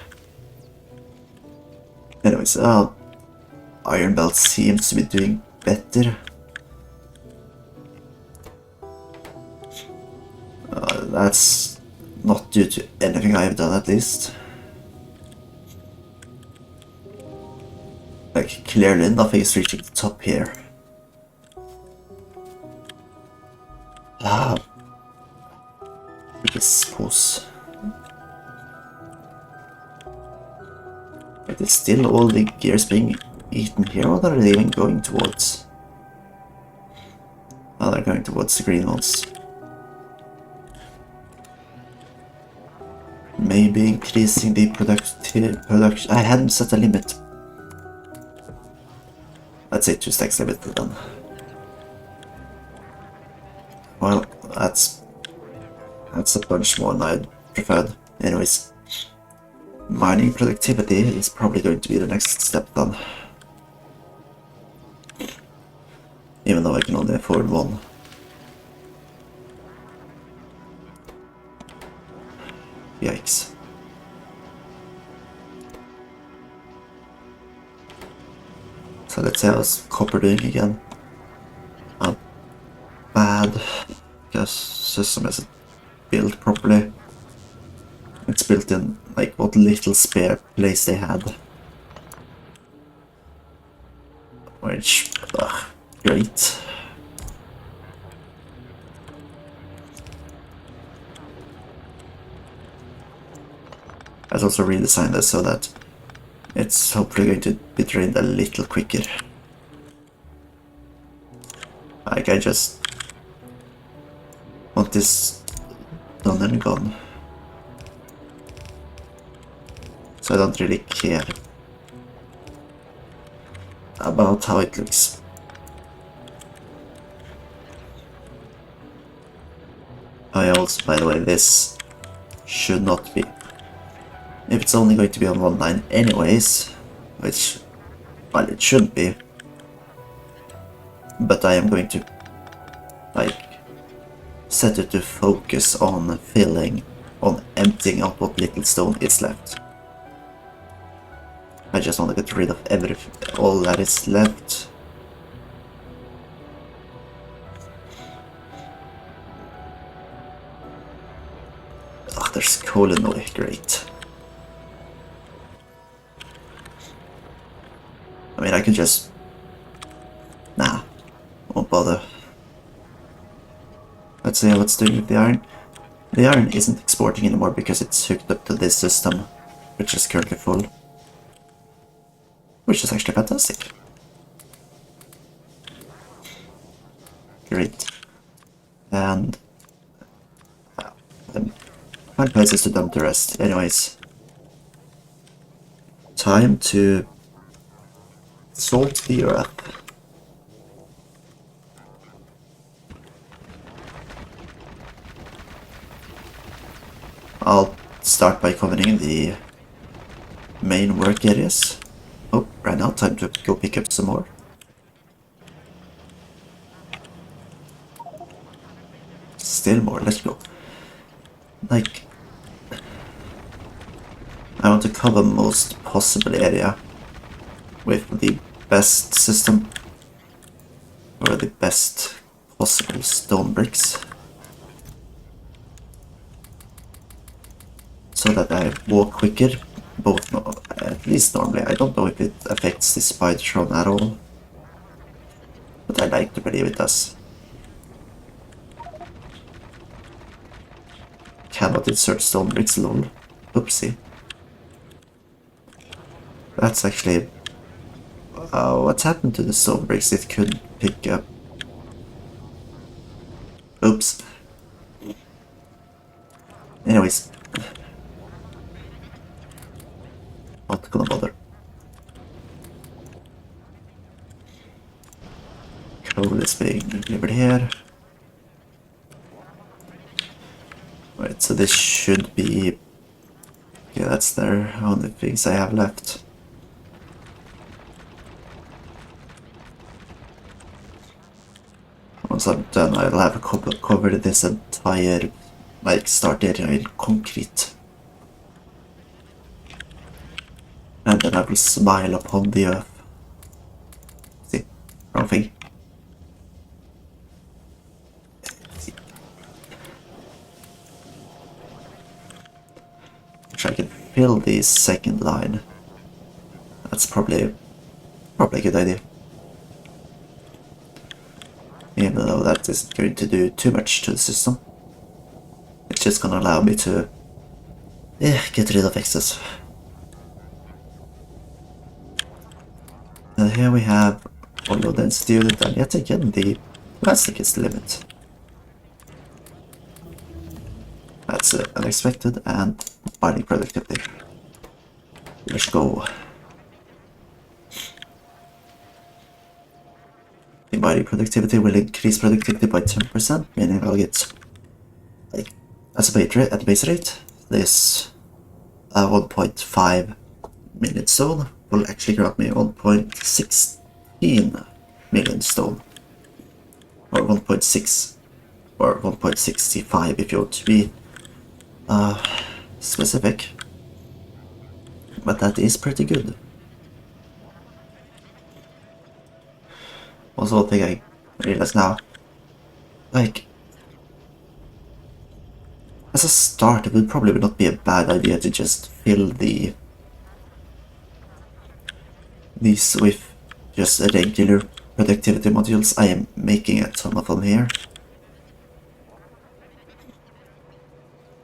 Anyways, Iron Belt seems to be doing better. That's not due to anything I've done, at least. Like, clearly nothing is reaching the top here. I suppose. But it's still all the gears being eaten here. What are they even going towards? Oh, they're going towards the green ones. Maybe increasing the production. I hadn't set a limit. Let's say 2 stacks limit then. Well, that's a bunch more than I'd preferred. Anyways, mining productivity is probably going to be the next step then. Even though I can only afford one. Yikes. So let's see how's copper doing again. Not bad, because system isn't built properly. It's built in like what little spare place they had. Which, great. I've also redesigned this so that it's hopefully going to be drained a little quicker. Like, I just want this done and gone. So I don't really care about how it looks. I also, by the way, this should not be. If it's only going to be on one line anyways, which, well, it shouldn't be. But I am going to, like, set it to focus on filling, on emptying out what little stone is left. I just want to get rid of everything, all that is left. Oh, there's coal in the way, great. I mean, I could just... Nah, won't bother. Let's see how it's doing with the iron. The iron isn't exporting anymore because it's hooked up to this system, which is currently full. Which is actually fantastic. Great. And... find places to dump the rest. Anyways. Time to... salt the earth. I'll start by covering the main work areas. Oh, right now, time to go pick up some more. Still more, let's go. Like, I want to cover most possible area with the best system, or the best possible stone bricks, so that I walk quicker, both, at least normally. I don't know if it affects the spider throne at all, but I like to believe it does. Cannot insert stone bricks, lol. Oopsie. That's actually... what's happened to the stone bricks it couldn't pick up? Oops. Anyways. Not gonna bother. Coal is being delivered here. Right, so this should be... yeah, that's the only things I have left. Once I'm done, I'll have covered this entire, like, start area in concrete. And then I will smile upon the earth. See? Wrong thing. See. Which I can fill the second line. That's probably a good idea. Even though that isn't going to do too much to the system. It's just gonna allow me to get rid of excess. And here we have all of density unit, and yet again the plastic is the limit. That's unexpected, and mining productivity. Let's go. The mining productivity will increase productivity by 10%, meaning I'll get, like, as a base rate, this 1.5 million stone will actually grant me 1.16 million stone. Or 1.6 or 1.65 if you want to be specific. But that is pretty good. Also, one thing I realize now, like, as a start, it would probably not be a bad idea to just fill these with just regular productivity modules. I am making a ton of them here.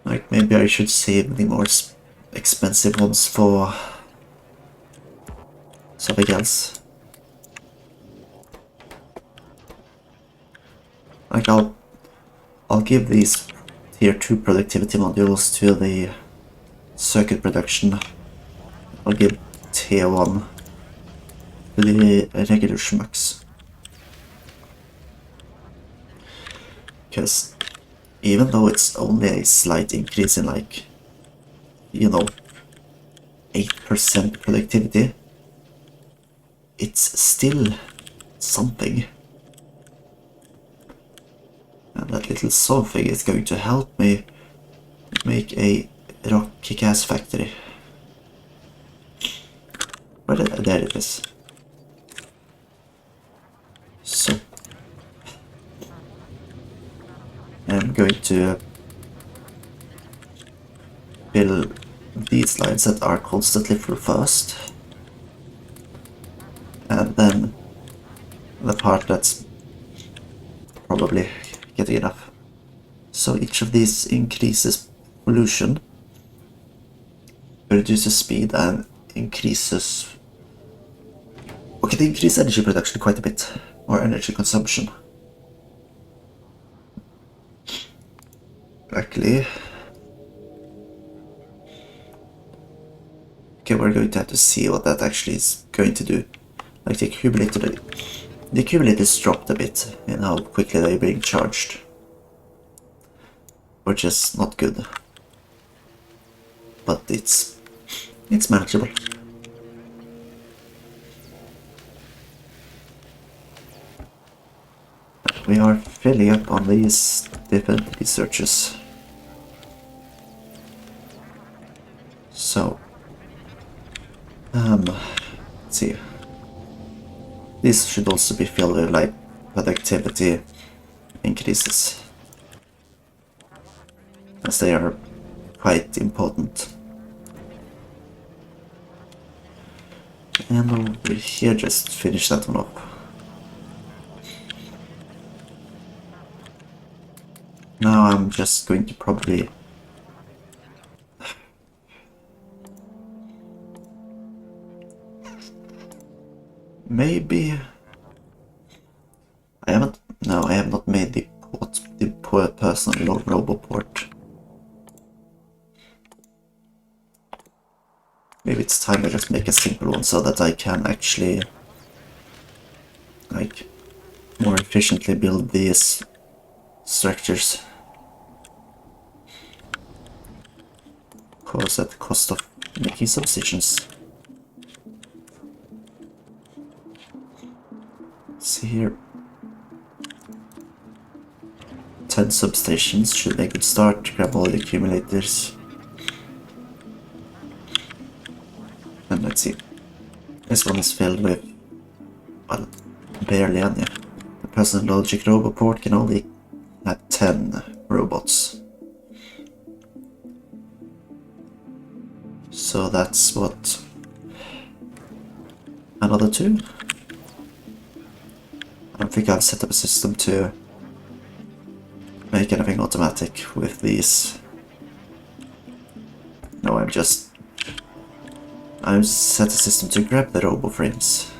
Like, maybe I should save the more expensive ones for something else. Like, I'll give these tier 2 productivity modules to the circuit production. I'll give tier 1 to the regular schmucks. Because even though it's only a slight increase in, like, you know, 8% productivity, it's still something. And that little something is going to help me make a rock kick-ass factory. There it is. So I'm going to build these lines that are constantly full first, and then the part that's probably getting enough. So each of these increases pollution, reduces speed, and increases... Okay, they increase energy production quite a bit, or energy consumption. Luckily. Okay, we're going to have to see what that actually is going to do. Like the accumulators dropped a bit in how quickly they're being charged, which is not good, but it's manageable. We are filling up on these different researches. So, let's see. This should also be filled with, like, productivity increases, as they are quite important. And over here, just finish that one up. Now I'm just going to probably... Maybe... I have not made the personal roboport. Maybe it's time I just make a simple one so that I can actually, like, more efficiently build these structures. Of course, at the cost of making substitutions. See here. 10 substations should be a good start. Grab all the accumulators. And let's see. This one is filled with, well, barely any. The personal logic roboport can only have 10 robots. So that's what? Another 2? I don't think I've set up a system to make anything automatic with these. No, I've set a system to grab the robo frames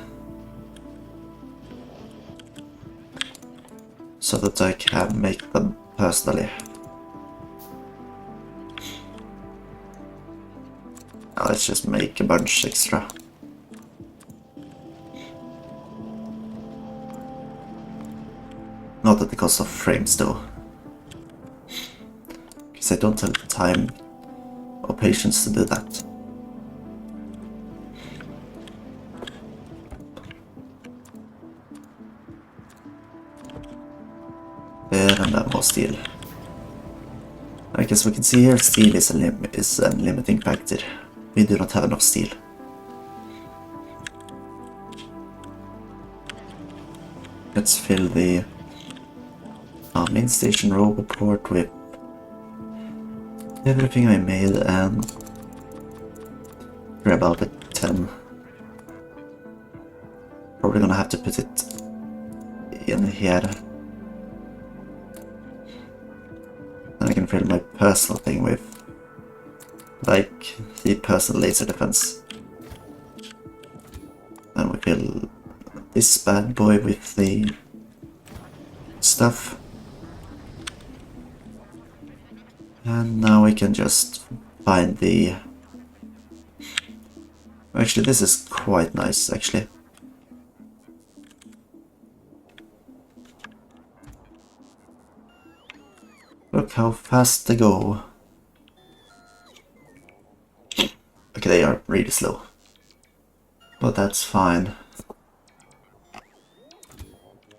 so that I can make them personally. Now let's just make a bunch extra. Not at the cost of frames though, because I don't have time or patience to do that. And then more steel. I guess we can see here steel is a limiting factor. We do not have enough steel. Let's fill the main station robot port with everything I made and we're about at 10. Probably gonna have to put it in here. And I can fill my personal thing with, like, the personal laser defense. And we fill this bad boy with the stuff. And now we can just find the... Actually, this is quite nice, actually. Look how fast they go. Okay, they are really slow. But that's fine.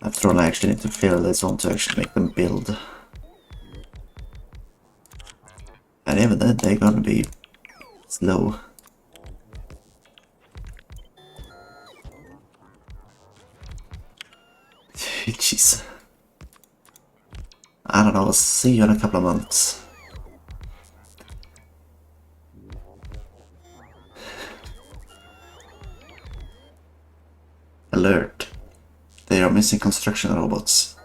After all, I actually need to fill this one to actually make them build. And even then, they're gonna be slow. Jeez. I don't know, I'll see you in a couple of months. Alert. They are missing construction robots.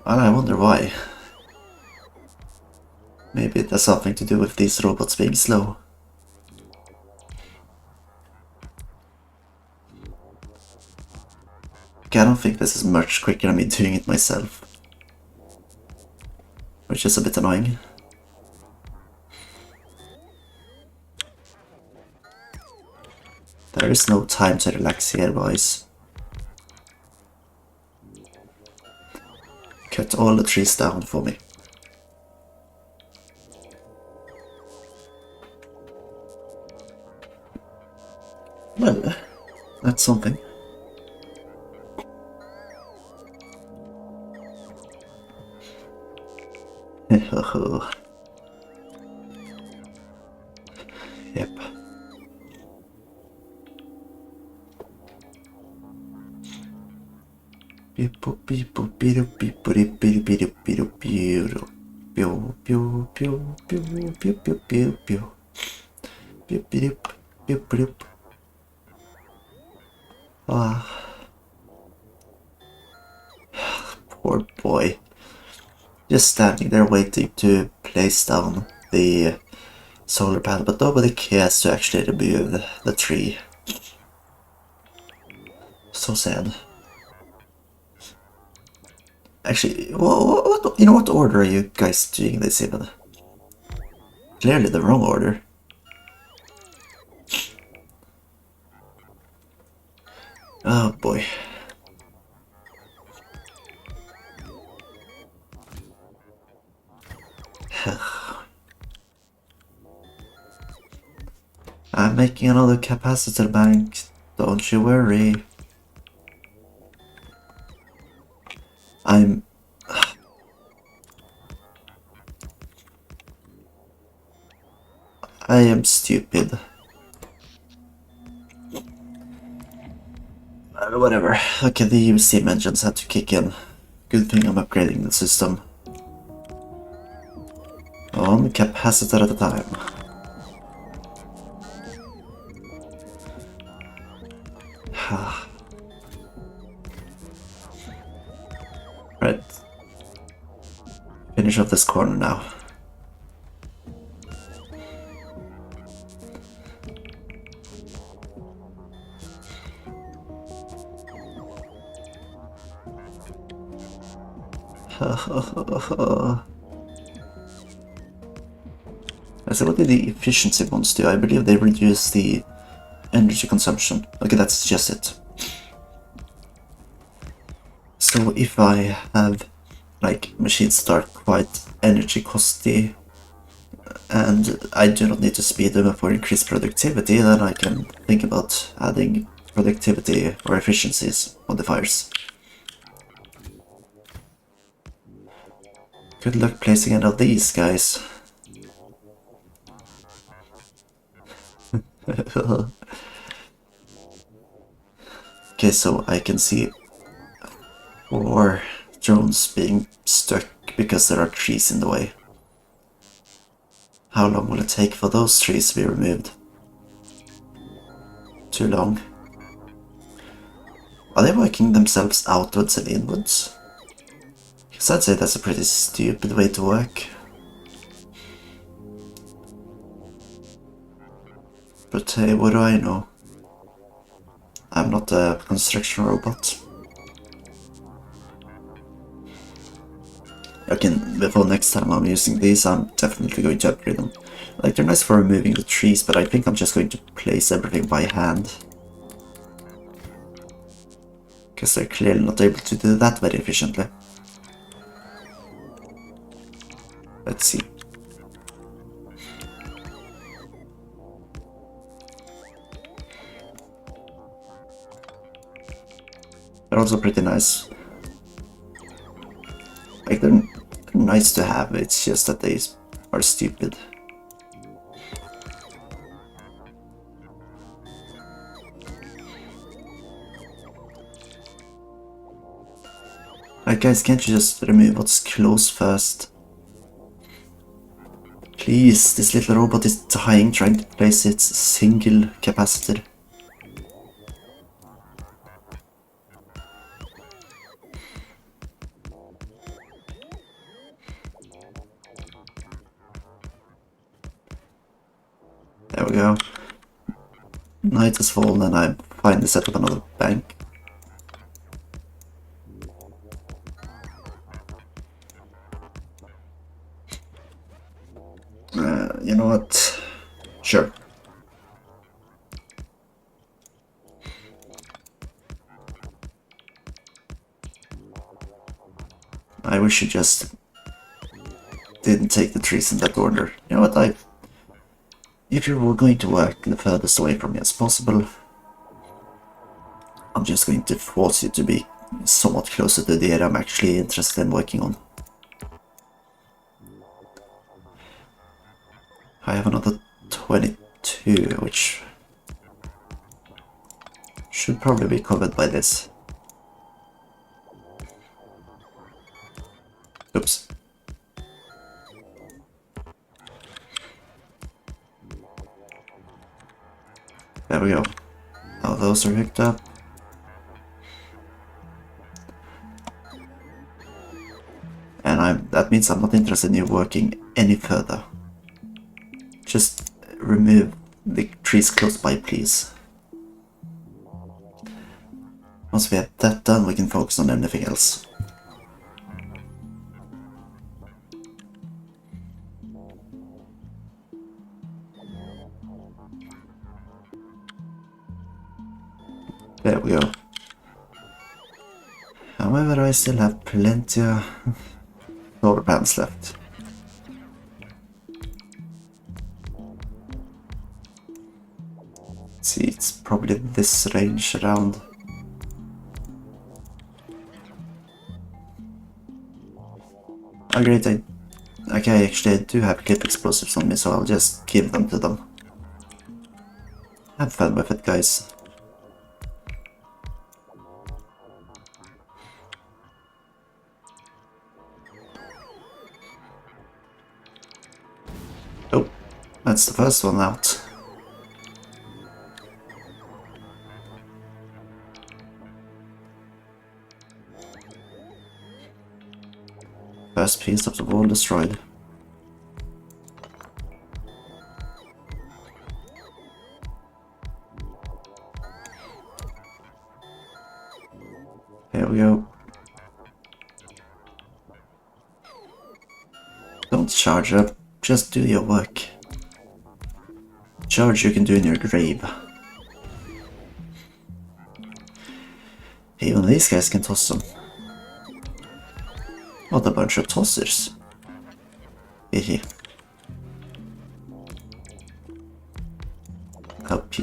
Well, I wonder why. Maybe it has something to do with these robots being slow. Okay, I don't think this is much quicker than me doing it myself. Which is a bit annoying. There is no time to relax here, boys. Cut all the trees down for me. Well, that's something. Yep. Ah, poor boy. Just standing there waiting to place down the solar panel, but nobody cares to actually remove the tree. So sad. Actually, what, you know, what order are you guys doing this in? Clearly the wrong order. Oh boy. I'm making another capacitor bank, don't you worry. I am stupid. Whatever. Okay, the steam engines had to kick in. Good thing I'm upgrading the system. One capacitor at a time. Right. Finish off this corner now. So what did the efficiency ones do? I believe they reduce the energy consumption. Okay, that's just it. So if I have like machines that are quite energy costly and I do not need to speed them up or increase productivity, then I can think about adding productivity or efficiencies modifiers. Good luck placing any of these guys. Okay, so I can see 4 drones being stuck because there are trees in the way. How long will it take for those trees to be removed? Too long. Are they working themselves outwards and inwards? Because I'd say that's a pretty stupid way to work. But hey, what do I know? I'm not a construction robot. Okay, before next time I'm using these, I'm definitely going to upgrade them. Like, they're nice for removing the trees, but I think I'm just going to place everything by hand. Because they're clearly not able to do that very efficiently. Let's see. They're also pretty nice. Like, they're nice to have, it's just that they are stupid. Like, guys, can't you just remove what's close first? Please, this little robot is dying trying to place its single capacitor. There we go. Night has fallen and I finally set up another bank. You know what? Sure. I wish you just didn't take the trees in that order. You know what, if you were going to work the furthest away from me as possible, I'm just going to force you to be somewhat closer to the area I'm actually interested in working on. I have another 22, which should probably be covered by this. Oops. There we go. Now those are hooked up. And that means I'm not interested in you working any further. Just remove the trees close by, please. Once we have that done, we can focus on anything else. There we go. However, I still have plenty of solar panels left. See, it's probably this range around. Oh great, okay, actually I do have clip explosives on me, so I'll just give them to them. Have fun with it, guys. Oh, that's the first one out. First piece of the wall destroyed. Here we go. Don't charge up, just do your work. Charge you can do in your grave. Even these guys can toss them. What a bunch of tossers. Hehe.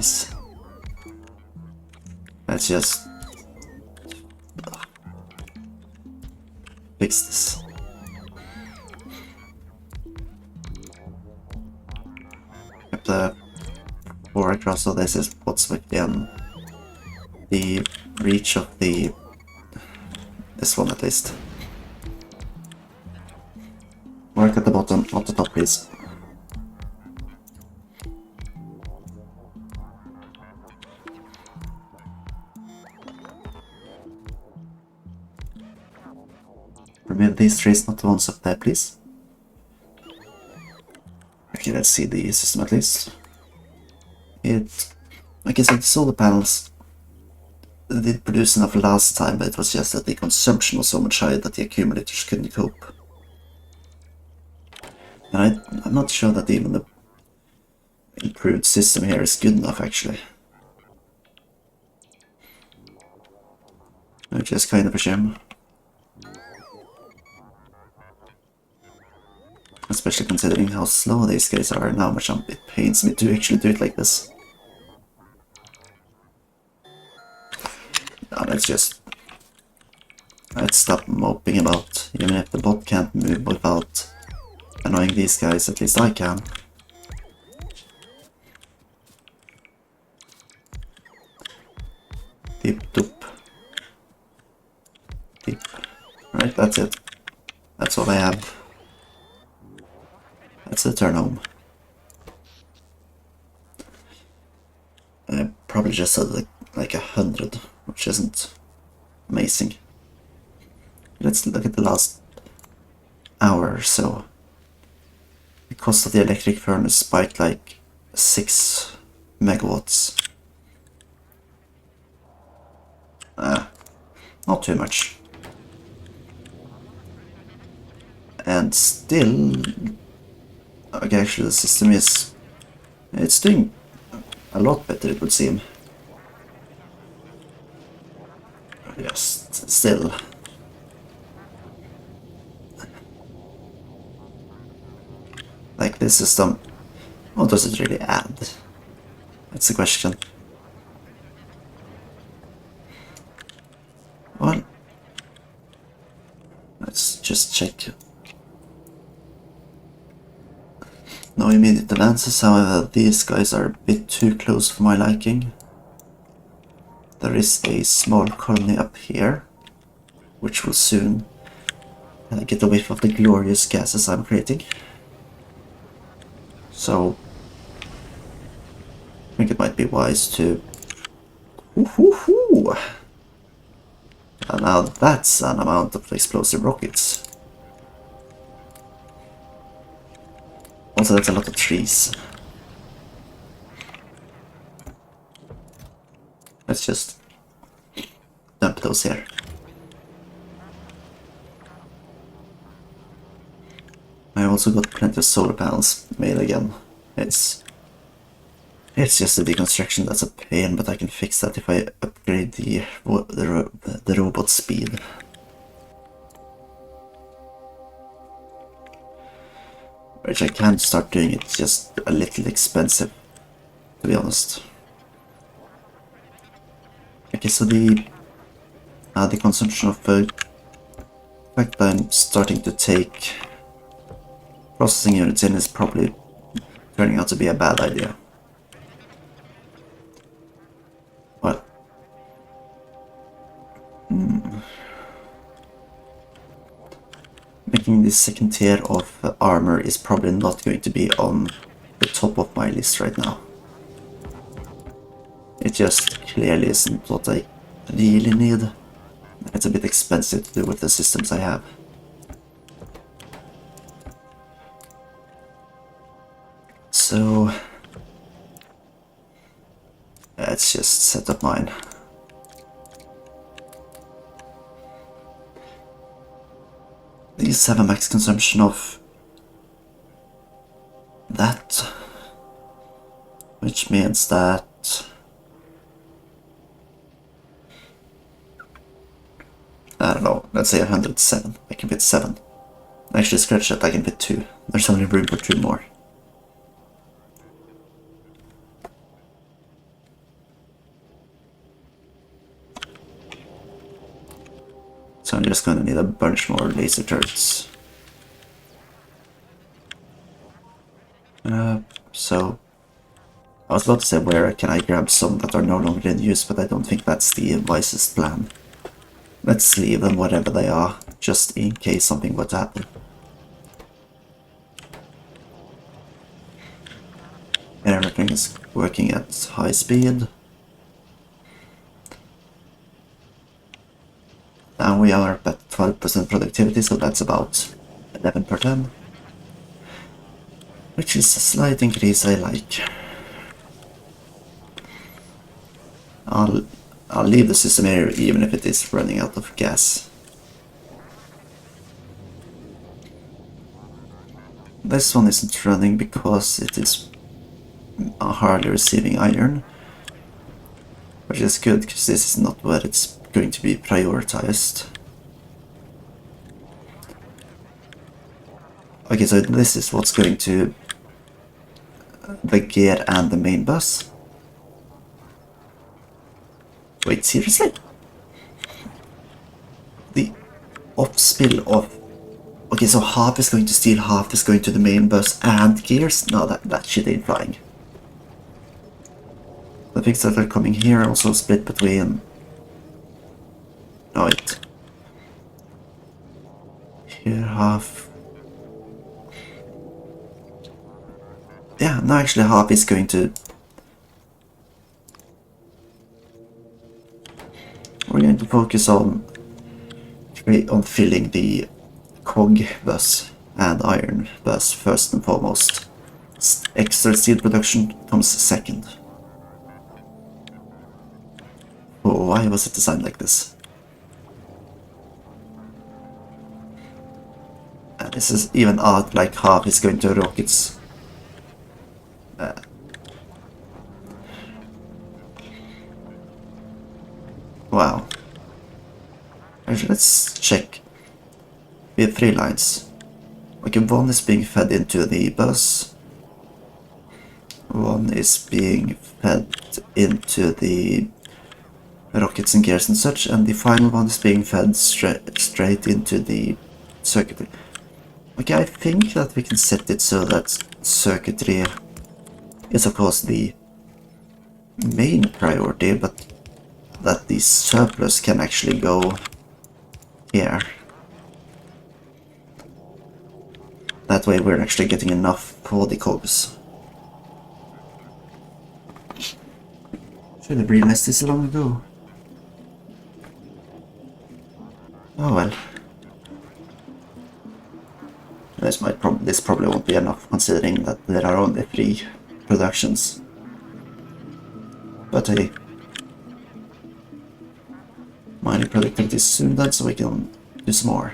trees. Let's just fix this. Yep, the four across, so this is what's within the reach of this one at least. Work at the bottom, not the top, please. Remove these trees, not the ones up there, please. Okay, let's see the system at least. Like I said, the solar panels did produce enough last time, but it was just that the consumption was so much higher that the accumulators couldn't cope. And I'm not sure that even the improved system here is good enough, actually. Which is kind of a shame. Especially considering how slow these guys are and how much it pains me to actually do it like this. Now let's stop moping about. Even if the bot can't move without annoying these guys, at least I can. Deep doop. Deep. Right, that's it. That's all I have. Let's return home. I probably just had like 100, which isn't amazing. Let's look at the last hour or so. The cost of the electric furnace spiked like 6 megawatts. Not too much. And still, okay, actually the system it's doing a lot better, it would seem. Yes, still. Like this system, what does it really add? That's the question. Well, let's just check. No immediate advances, however, these guys are a bit too close for my liking. There is a small colony up here, which will soon get a whiff of the glorious gases I'm creating. So, I think it might be wise to... Woohoo! And now that's an amount of explosive rockets. Also, that's a lot of trees. Let's just dump those here. I also got plenty of solar panels made again. It's just the deconstruction that's a pain, but I can fix that if I upgrade the robot speed. Which I can start doing, it's just a little expensive, to be honest. Okay, so the consumption of food, the fact that I'm starting to take processing units in is probably turning out to be a bad idea. But making this second tier of armor is probably not going to be on the top of my list right now. It just clearly isn't what I really need. It's a bit expensive to do with the systems I have. So let's just set up mine. These have a max consumption of that, which means that I don't know, let's say 107. I can fit 7. Actually, scratch that, I can fit 2. There's only room for 2 more. I'm just gonna need a bunch more laser turrets. So I was about to say where can I grab some that are no longer in use, but I don't think that's the wisest plan. Let's leave them whatever they are, just in case something were to happen. Everything is working at high speed. And we are at 12% productivity, so that's about 11 per 10. Which is a slight increase I like. I'll leave the system here even if it is running out of gas. This one isn't running because it is hardly receiving iron, which is good because this is not where it's going to be prioritized. Okay, so this is what's going to the gear and the main bus. Wait, seriously? The upspill of... Okay, so half is going to steel, half is going to the main bus and gears? No, that shit ain't flying. The things that are coming here are also split between... No, wait. Here half... Yeah, no, actually half is going to... We're going to focus on filling the cog bus and iron bus first and foremost. Extra steel production comes second. Oh, why was it designed like this? And this is even odd, like half is going to rockets. Wow. Actually, let's check. We have 3 lines. Okay, one is being fed into the bus. One is being fed into the rockets and gears and such, and the final one is being fed straight into the circuitry. Okay, I think that we can set it so that circuitry is of course the main priority, but that the surplus can actually go here. That way we're actually getting enough for the cogs. Should have realized this long ago. Oh well. This probably won't be enough considering that there are only 3 productions. But hey. Mining productivity is soon done, so we can do some more.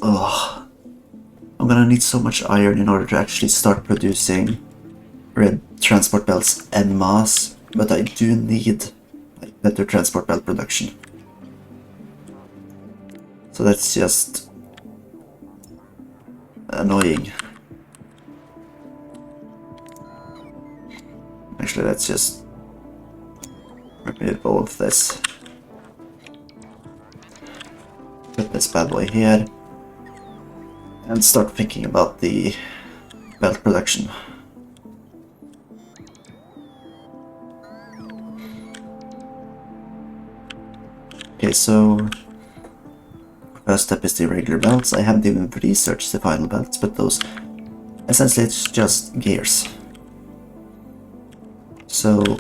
Ugh. I'm gonna need so much iron in order to actually start producing red transport belts en masse, but I do need better transport belt production. So that's just annoying. Actually, let's just remove all of this. Put this bad boy here. And start thinking about the belt production. Okay, so first step is the regular belts. I haven't even researched the final belts, but those essentially it's just gears. So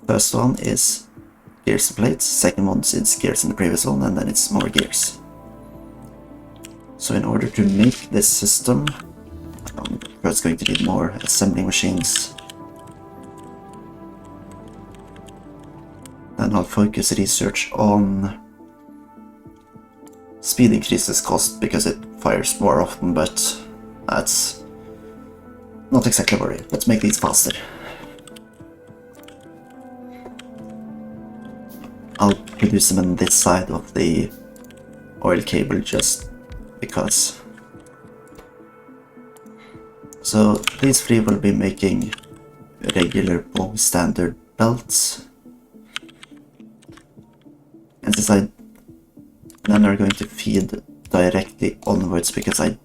first one is gears and plates, second one is gears in the previous one, and then it's more gears. So in order to make this system, I'm first going to need more assembling machines. Then I'll focus research on speed increases cost because it fires more often, but that's not exactly worried. Let's make these faster. I'll produce them on this side of the oil cable just because. So these 3 will be making regular bog standard belts. And since none are going to feed directly onwards because I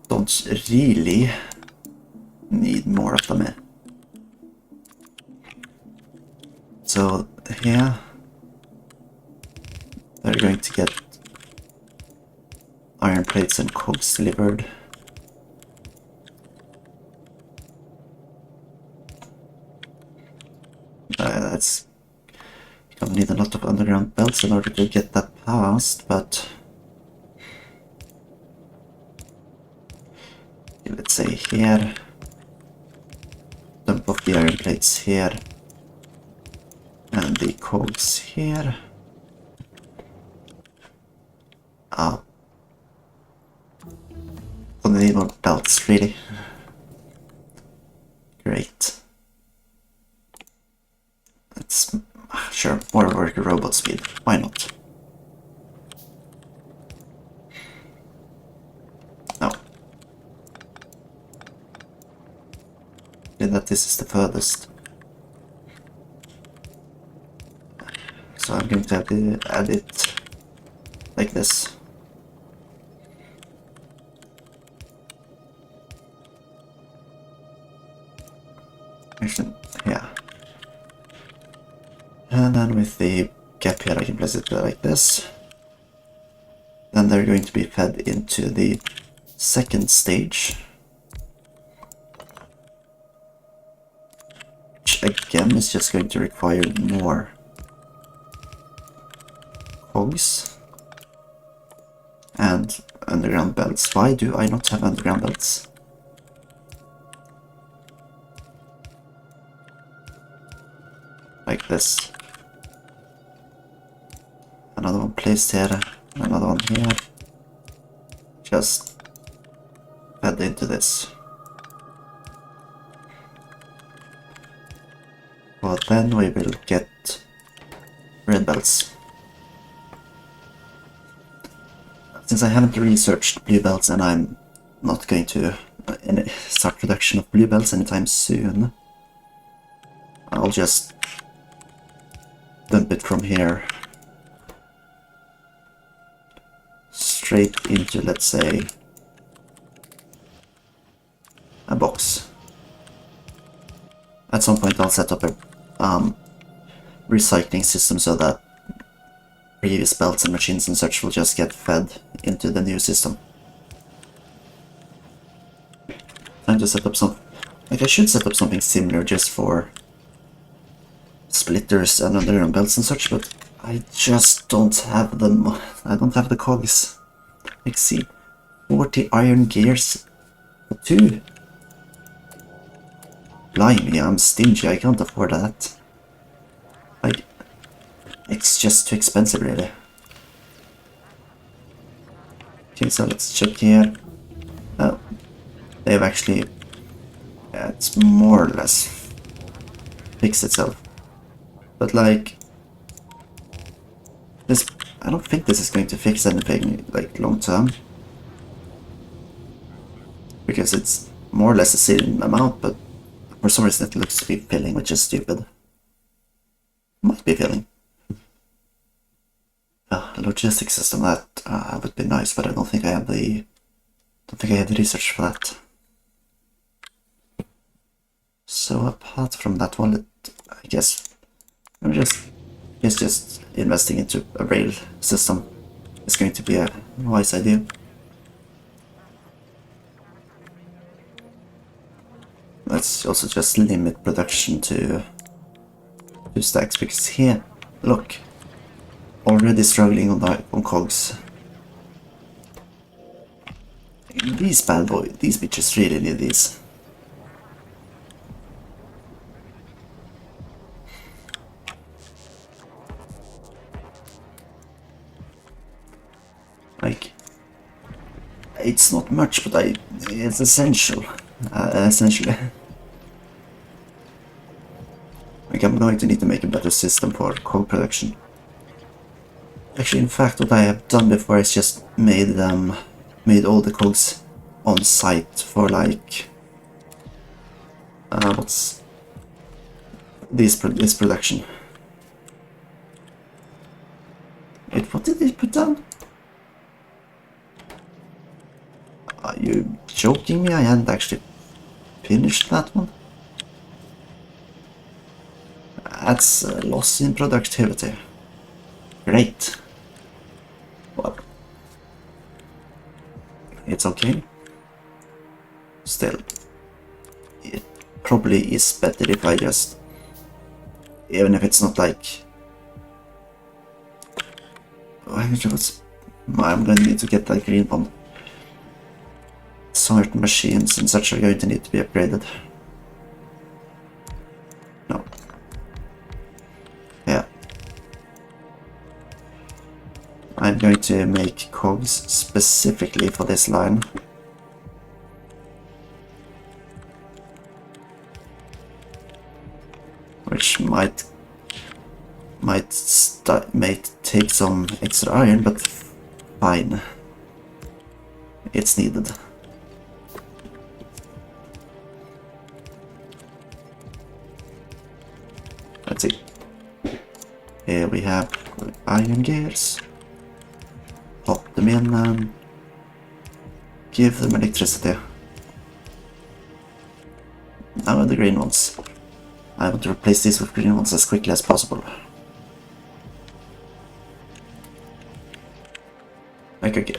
don't really need more of them. So here they're going to get iron plates and cogs delivered. That's gonna need a lot of underground belts in order to get that past, but let's say here, dump off the iron plates here, and the cogs here. Ah, gonna need more belts, really. Great. Let's sure, more worker robot speed. Why not? No. That this is the furthest. So I'm going to have to add it like this. Actually, yeah. And then with the gap here I can place it like this. Then they're going to be fed into the second stage. Which again is just going to require more cogs and underground belts. Why do I not have underground belts? Like this. Another one placed here, another one here. Just fed into this. Well, then we will get red belts. Since I haven't researched blue belts and I'm not going to start production of blue belts anytime soon, I'll just dump it from here straight into, let's say, a box. At some point I'll set up a recycling system so that previous belts and machines and such will just get fed into the new system. Time to set up some... Like, I should set up something similar just for splitters and underground belts and such, but I just don't have them. I don't have the cogs. Let's see. 40 iron gears for 2. Blimey, I'm stingy, I can't afford that. Like, it's just too expensive, really. Okay, so let's check here. Oh, they've actually... Yeah, it's more or less fixed itself. But like... This... I don't think this is going to fix anything, like, long term. Because it's more or less the same amount, but for some reason it looks to be filling, which is stupid. Might be filling. A logistics system that would be nice, but I don't think I have the research for that. So apart from that one, I guess I'm just investing into a rail system. It's going to be a wise idea. Let's also just limit production to 2 stacks, because here, look, already struggling on cogs. These bad boys, these bitches really need these. Like, it's not much, but it's essential. Essentially. Like, I'm going to need to make a better system for cog production. Actually, in fact, what I have done before is just made all the cogs on site for, like, this production. What did they put down? Are you joking me? I hadn't actually finished that one. That's a loss in productivity. Great. Well, it's okay. Still, it probably is better if I just, even if it's not like, I'm going to need to get that green one. Certain machines and such are going to need to be upgraded. No. Yeah. I'm going to make cogs specifically for this line. Which might take some extra iron, but fine. It's needed. Let's see. Here we have iron gears. Pop them in and give them electricity. Now the green ones. I want to replace these with green ones as quickly as possible. Okay.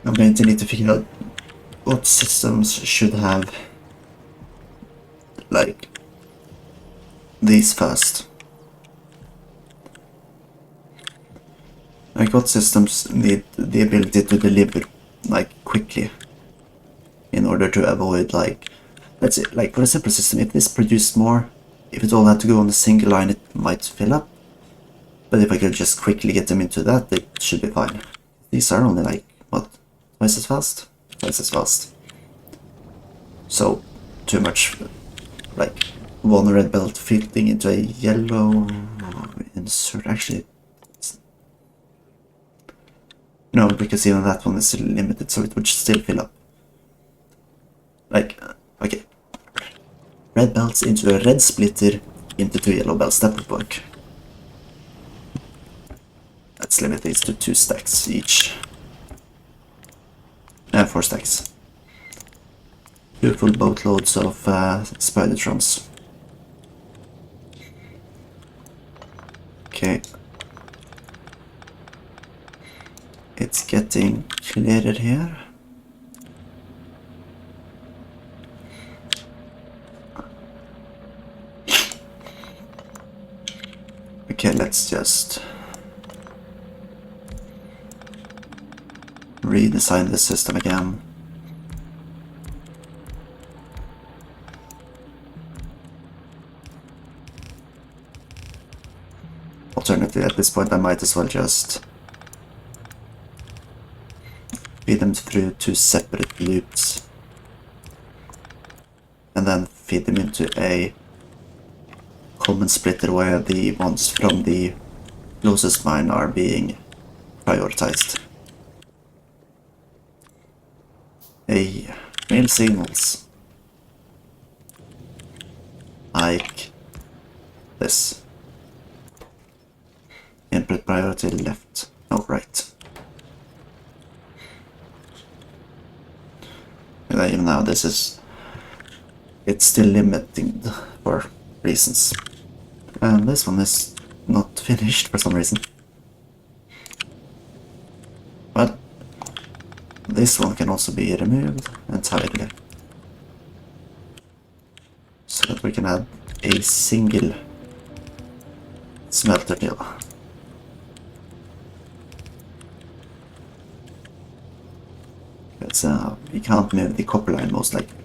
I'm going to need to figure out what systems should have like these first. Like what systems need the ability to deliver like quickly in order to avoid like, let's say, like for a simple system, if this produced more, if it all had to go on a single line, it might fill up. But if I could just quickly get them into that, it should be fine. These are only like, what, twice as fast? Twice as fast. So, too much, like, one red belt fitting into a yellow insert. Actually, no, because even that one is still limited, so it would still fill up. Like, okay. Red belts into a red splitter into 2 yellow belts, that would work. Let's limit these to 2 stacks each. 4 stacks. 2 full boatloads of spidertrons. Okay. It's getting clearer here. Okay, let's just redesign the system again. Alternatively, at this point I might as well just feed them through 2 separate loops and then feed them into a common splitter where the ones from the closest mine are being prioritized. Mail signals like this. Input priority left, no right. And even now it's still limiting for reasons. And this one is not finished for some reason. But this one can also be removed entirely. So that we can add a single smelter mill. We can't move the copper line most likely.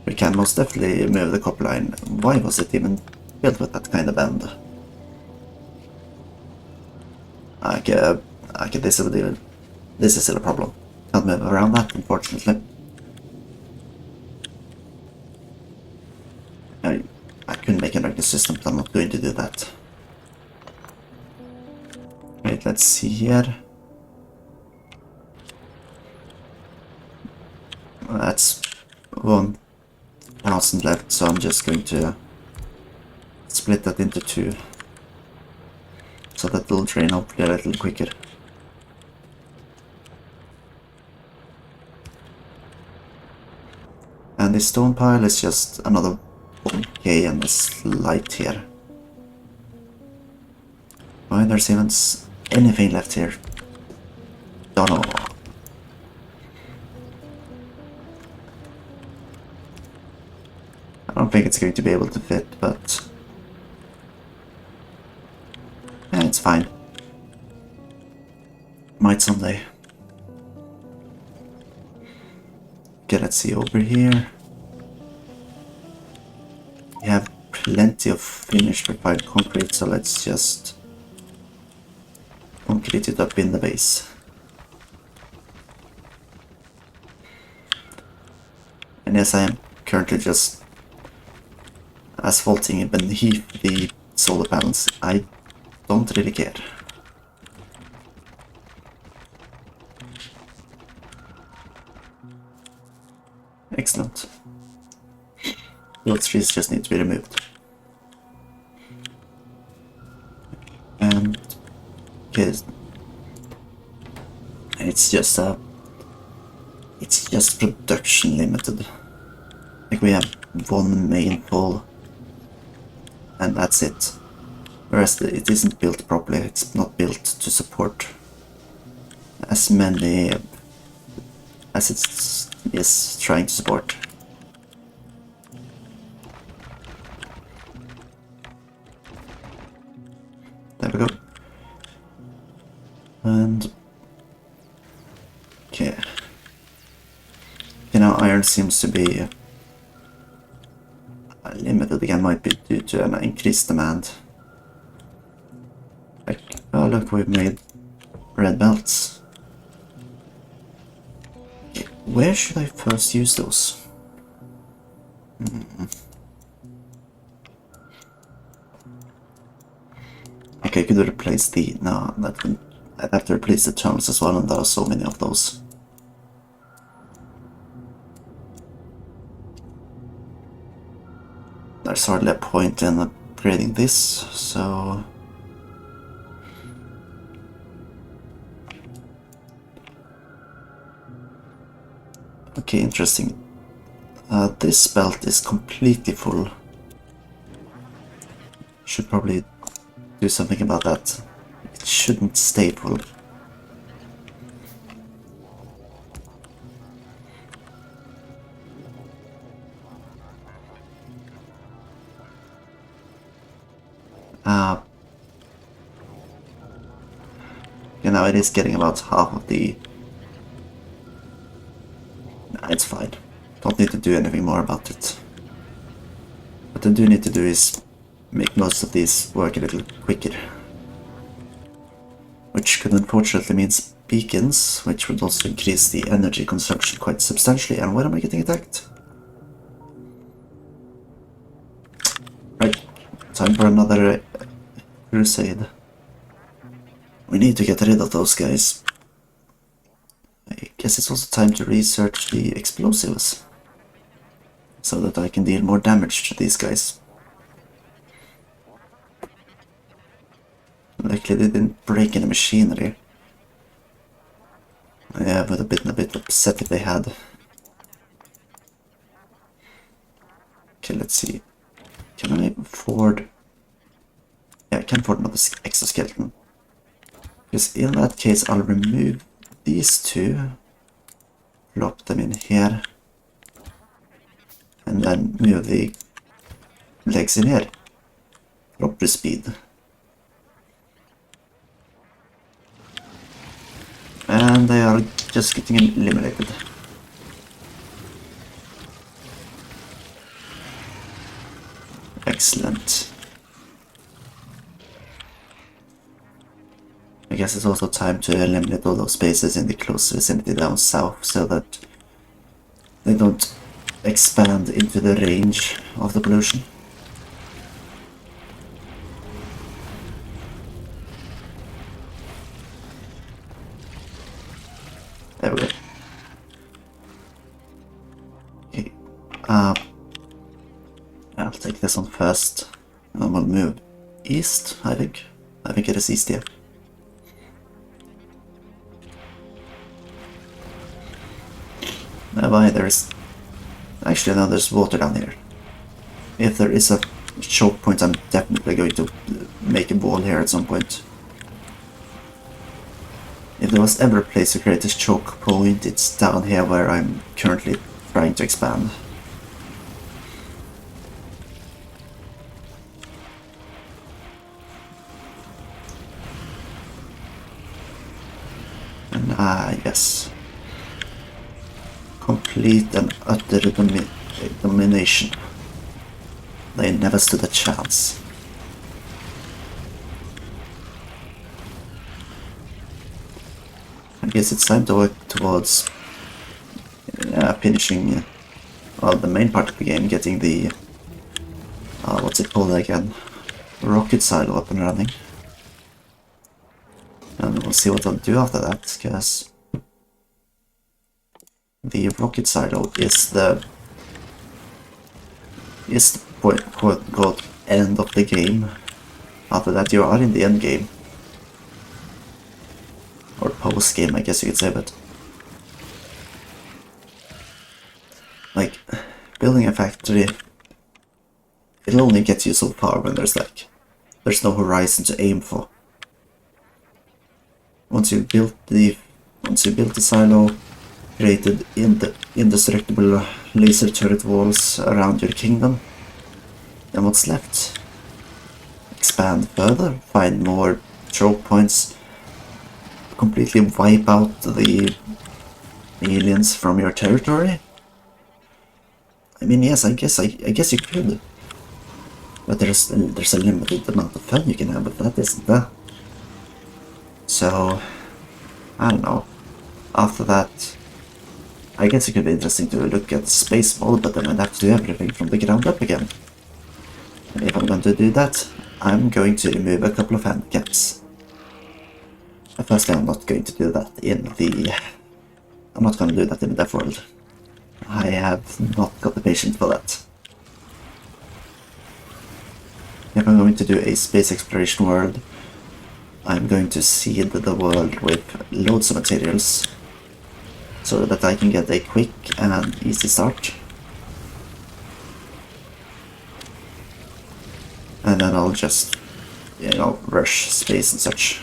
We can most definitely move the copper line. Why was it even built with that kind of bend? Okay, this is still a problem. Can't move around that, unfortunately. I couldn't make an regular system, but I'm not going to do that. Right, let's see here. That's 1,000 1,000 left, so I'm just going to split that into 2. So that will drain out a little quicker. And this stone pile is just another 1k and this light here. Why there's even anything left here? Don't know. I don't think it's going to be able to fit, but yeah, it's fine. Might someday. Okay, let's see over here. We have plenty of finished refined concrete, so let's just concrete it up in the base. And yes, I am currently just asphalting beneath the solar panels. I don't really care. Excellent. Those trees just need to be removed. And okay, it's just production limited. Like we have one main pole and that's it. Whereas it isn't built properly, it's not built to support as many as it's trying to support. There we go. And okay. You know, iron seems to be limited again, might be due to an increased demand. Like, oh look, we've made red belts. Okay, where should I first use those? Okay, I could replace the... no, that would... I'd have to replace the tunnels as well, and there are so many of those. There's hardly a point in upgrading this, so... okay, interesting. This belt is completely full. Should probably do something about that. It shouldn't stay full. You know, it is getting about half of the... nah, it's fine. Don't need to do anything more about it. What I do need to do is make most of these work a little quicker. Which could unfortunately means beacons, which would also increase the energy consumption quite substantially. And when am I getting attacked? Right, time for another crusade. We need to get rid of those guys. I guess it's also time to research the explosives, so that I can deal more damage to these guys. Luckily they didn't break any machinery. I would have been a bit upset if they had. Okay, let's see. Can I afford... yeah, I can afford another exoskeleton. Because in that case I'll remove these two, plop them in here, and then move the legs in here. Proper speed. And they are just getting eliminated. Excellent. I guess it's also time to eliminate all those spaces in the close vicinity down south, so that they don't expand into the range of the pollution. There we go. Okay. I'll take this one first. And we'll move east, I think. I think it is east here. Nearby there's... Actually no, there's water down here. If there is a choke point, I'm definitely going to make a wall here at some point. If there was ever a place to create a choke point, it's down here where I'm currently trying to expand. And yes. Complete and utter domination. They never stood a chance. I guess it's time to work towards finishing well, the main part of the game, getting the what's it called again? Rocket silo up and running. And we'll see what I'll do after that, because the rocket silo is the quote end of the game. After that you are in the end game. Or post game, I guess you could say, but like building a factory, it'll only get you so far when there's no horizon to aim for. Once you built the silo, created indestructible laser turret walls around your kingdom, then what's left? Expand further, find more choke points, completely wipe out the aliens from your territory? I mean, yes, I guess you could. But there's a limited amount of fun you can have with that, isn't there? So, I don't know. After that, I guess it could be interesting to look at space mode, but then I'd have to do everything from the ground up again. And if I'm going to do that, I'm going to remove a couple of handicaps. Firstly, I'm not going to do that in the... I'm not going to do that in Deathworld. I have not got the patience for that. If I'm going to do a space exploration world, I'm going to seed the world with loads of materials, so that I can get a quick and easy start. And then I'll just, rush space and such.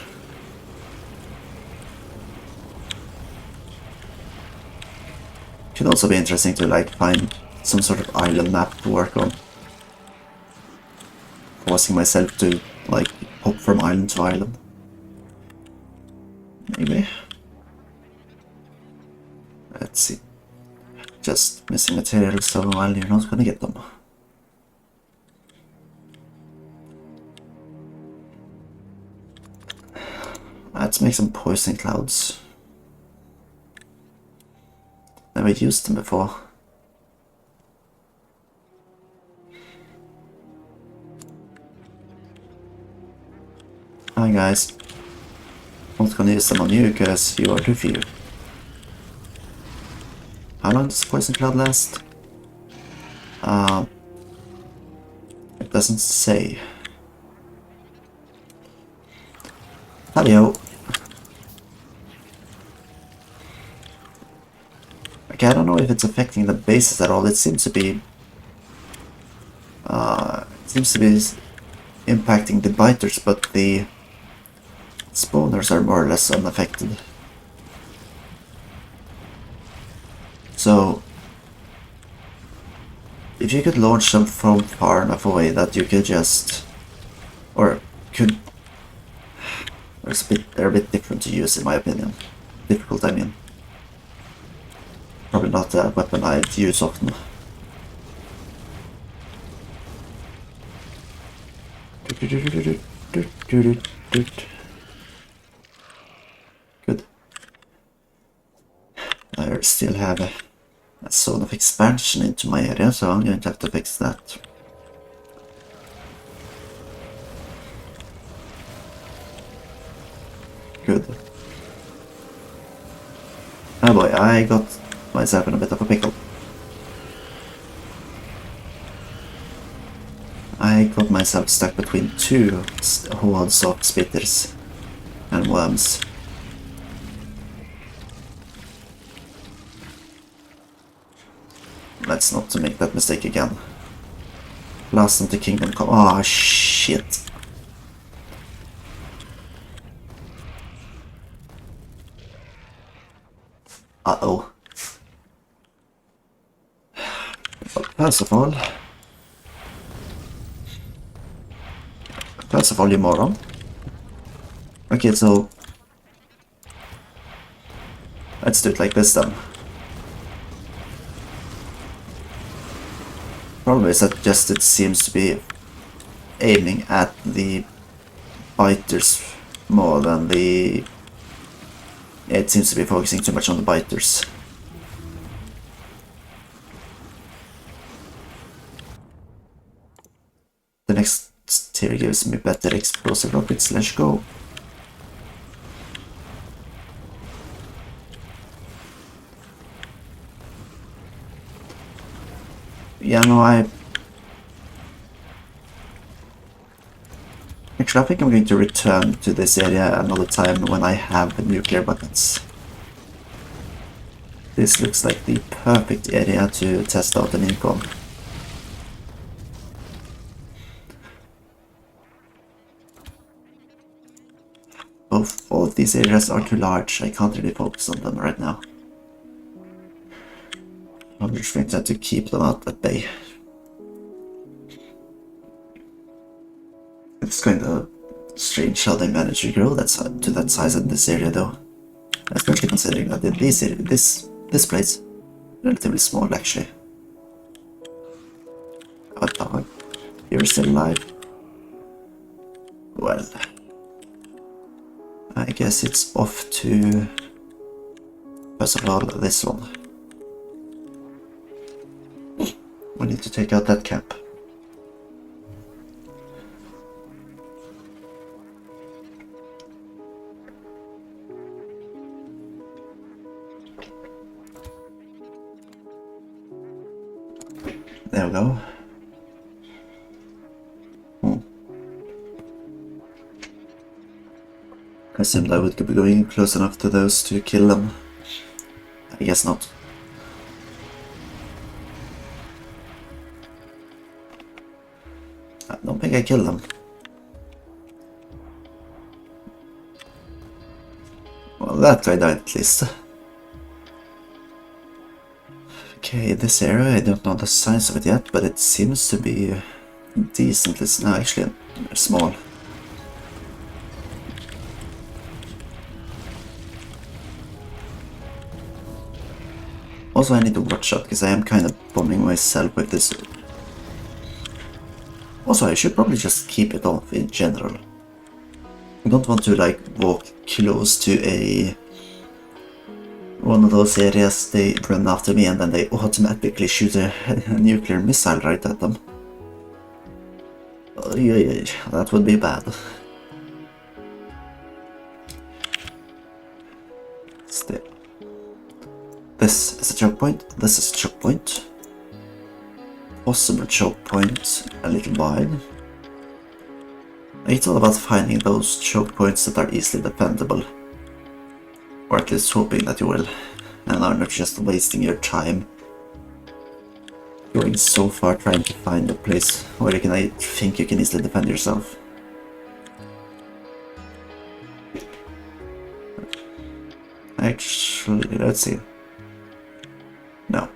Could also be interesting to find some sort of island map to work on. Forcing myself to hop from island to island. Maybe. Let's see. Just missing materials, so well, you're not gonna get them. Let's make some poison clouds. Never used them before. Hi guys. I'm not gonna use them on you because you are too few. How long does poison cloud last? It doesn't say. Hello. Okay, I don't know if it's affecting the bases at all. It seems to be impacting the biters, but the spawners are more or less unaffected. So, if you could launch them from far enough away that you could just, or could, they're a bit different to use in my opinion. Difficult, I mean. Probably not a weapon I'd use often. Good. I still have a zone of expansion into my area, so I'm going to have to fix that. Good. Oh boy, I got myself in a bit of a pickle. I got myself stuck between two hordes of spitters and worms. Let's not make that mistake again. Last of the kingdom come. Oh shit. Uh-oh. First of all, you moron. Okay, so let's do it like this then. Problem is that just it seems to be aiming at the biters more than the... It seems to be focusing too much on the biters. The next tier gives me better explosive rockets. Let's go. Yeah, no, actually, I think I'm going to return to this area another time when I have nuclear weapons. This looks like the perfect area to test out an incon. All of these areas are too large. I can't really focus on them right now. I'm just going to have to keep them out at bay. It's kind of strange how they manage to grow to that size in this area, though. Especially considering that in this place, relatively small actually. What dog? You're still alive? Well, I guess it's off to, first of all, this one. We need to take out that cap. There we go. I assumed I would be going close enough to those to kill them. I guess not. I don't think I killed them. Well, that guy died at least. Okay, this area, I don't know the size of it yet, but it seems to be decently... No, actually, small. Also, I need to watch out, because I am kind of bombing myself with this. Also, I should probably just keep it off in general. I don't want to, like, walk close to one of those areas, they run after me and then they automatically shoot a nuclear missile right at them. Yeah, that would be bad. Still. This is a choke point, this is a choke point. Possible choke point, a little wide. It's all about finding those choke points that are easily defendable. Or at least hoping that you will, and are not just wasting your time going so far trying to find a place where you can think you can easily defend yourself. Actually, let's see. No.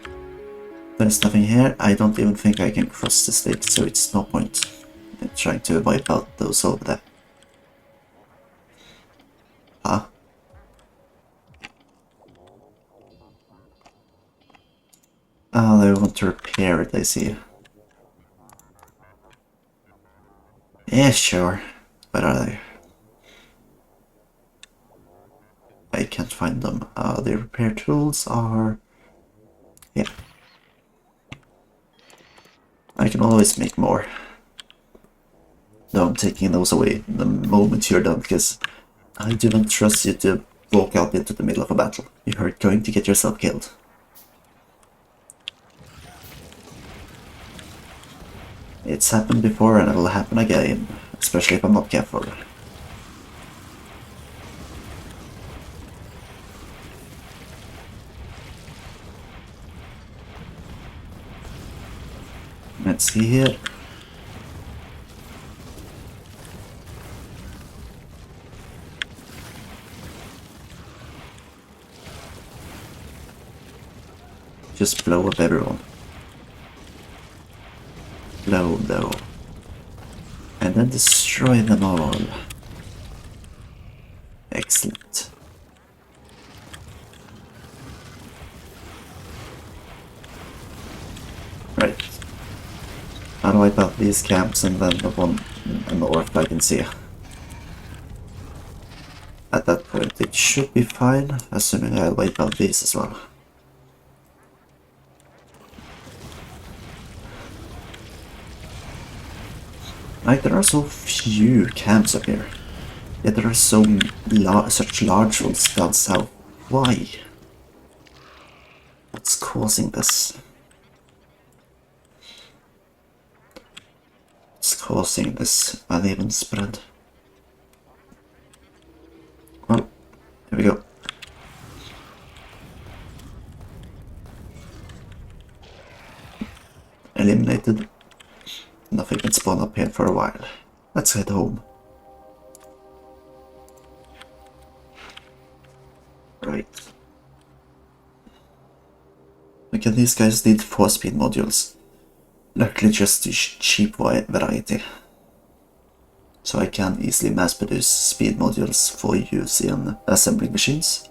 There's nothing here. I don't even think I can cross this lake, so it's no point in trying to wipe out those over there. Huh? Oh, they want to repair it, I see. Yeah, sure. Where are they? I can't find them. The repair tools are... Yeah. I can always make more. Though I'm taking those away the moment you're done, because I do not trust you to walk out into the middle of a battle. You are going to get yourself killed. It's happened before and it'll happen again, especially if I'm not careful. Let's see here. Just blow up everyone. Blow. And then destroy them all. Excellent. Right. I'll wipe out these camps and then the one north I can see. At that point it should be fine, assuming I'll wipe out these as well. Like, there are so few camps up here, yet there are such large ones down south. Why? What's causing this? What's causing this uneven spread? Well, here we go. Eliminated. Nothing can spawn up here for a while. Let's head home. Right. Okay, these guys need 4-speed modules. Luckily just the cheap variety. So I can easily mass produce speed modules for use in assembling machines.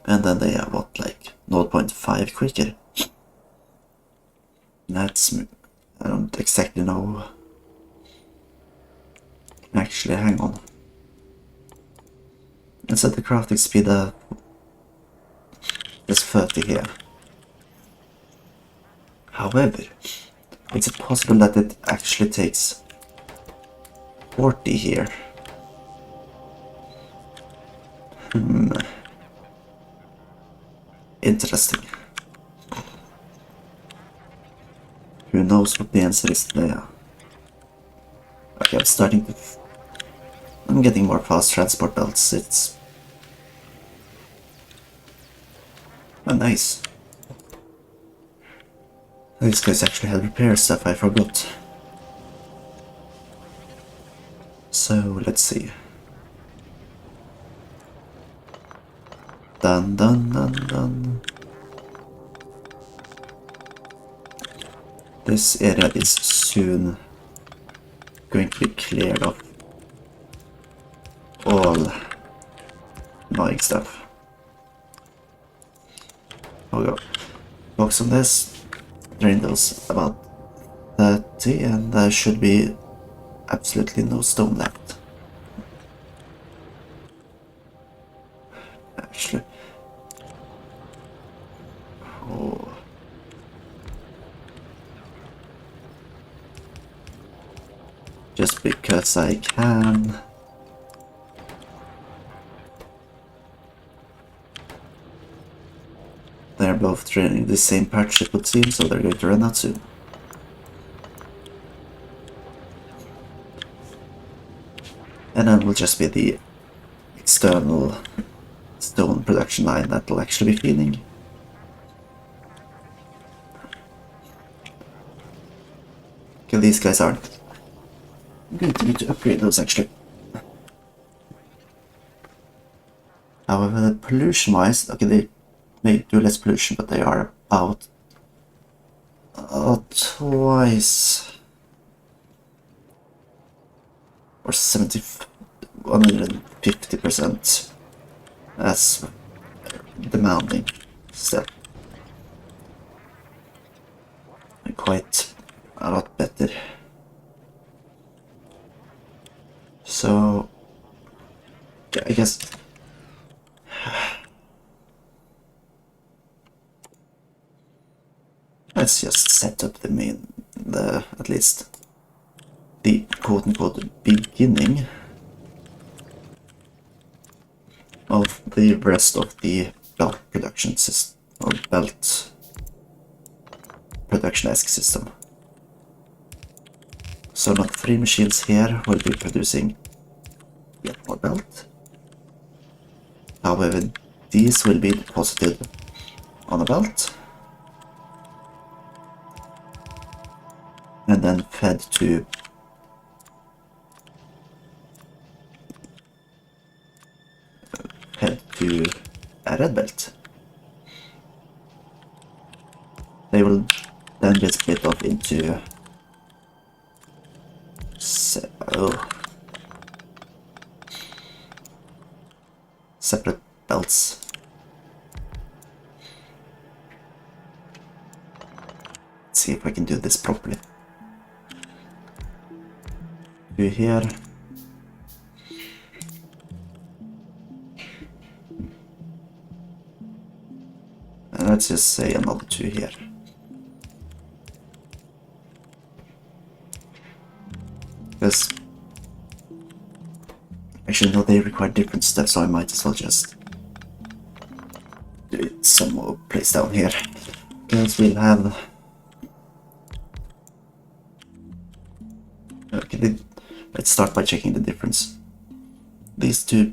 And then they are what, like 0.5 quicker. That's... I don't exactly know. Actually, hang on. Let's set the crafting speed is 30 here. However, is it possible that it actually takes 40 here? Interesting. Who knows what the answer is there? Okay, I'm starting to... I'm getting more fast transport belts. It's... oh, nice. These guys actually had repair stuff, I forgot. So, let's see. Done. This area is soon going to be cleared of all annoying stuff. I'll go focus on this, drain those about 30, and there should be absolutely no stone left. Actually, oh. Just because I can. They're both draining the same patch, it would seem, so they're going to run out soon. And then will just be the external stone production line that will actually be feeding. Okay, these guys aren't. I'm going to need to upgrade those actually. However, pollution-wise, okay, they may do less pollution, but they are about twice or 150% as demanding still. Quite a lot better. So, I guess let's just set up at least the quote-unquote beginning of the rest of the belt production system, or belt production-esque system. So not 3 machines here will be producing yet more belt. However, these will be deposited on a belt and then fed to a red belt. They will then get split off into separate belts. Let's see if I can do this properly. Do here. And let's just say another 2 here. Because actually no, they require different steps, so I might as well just do it some more place down here. Because we'll have okay, let's start by checking the difference. These 2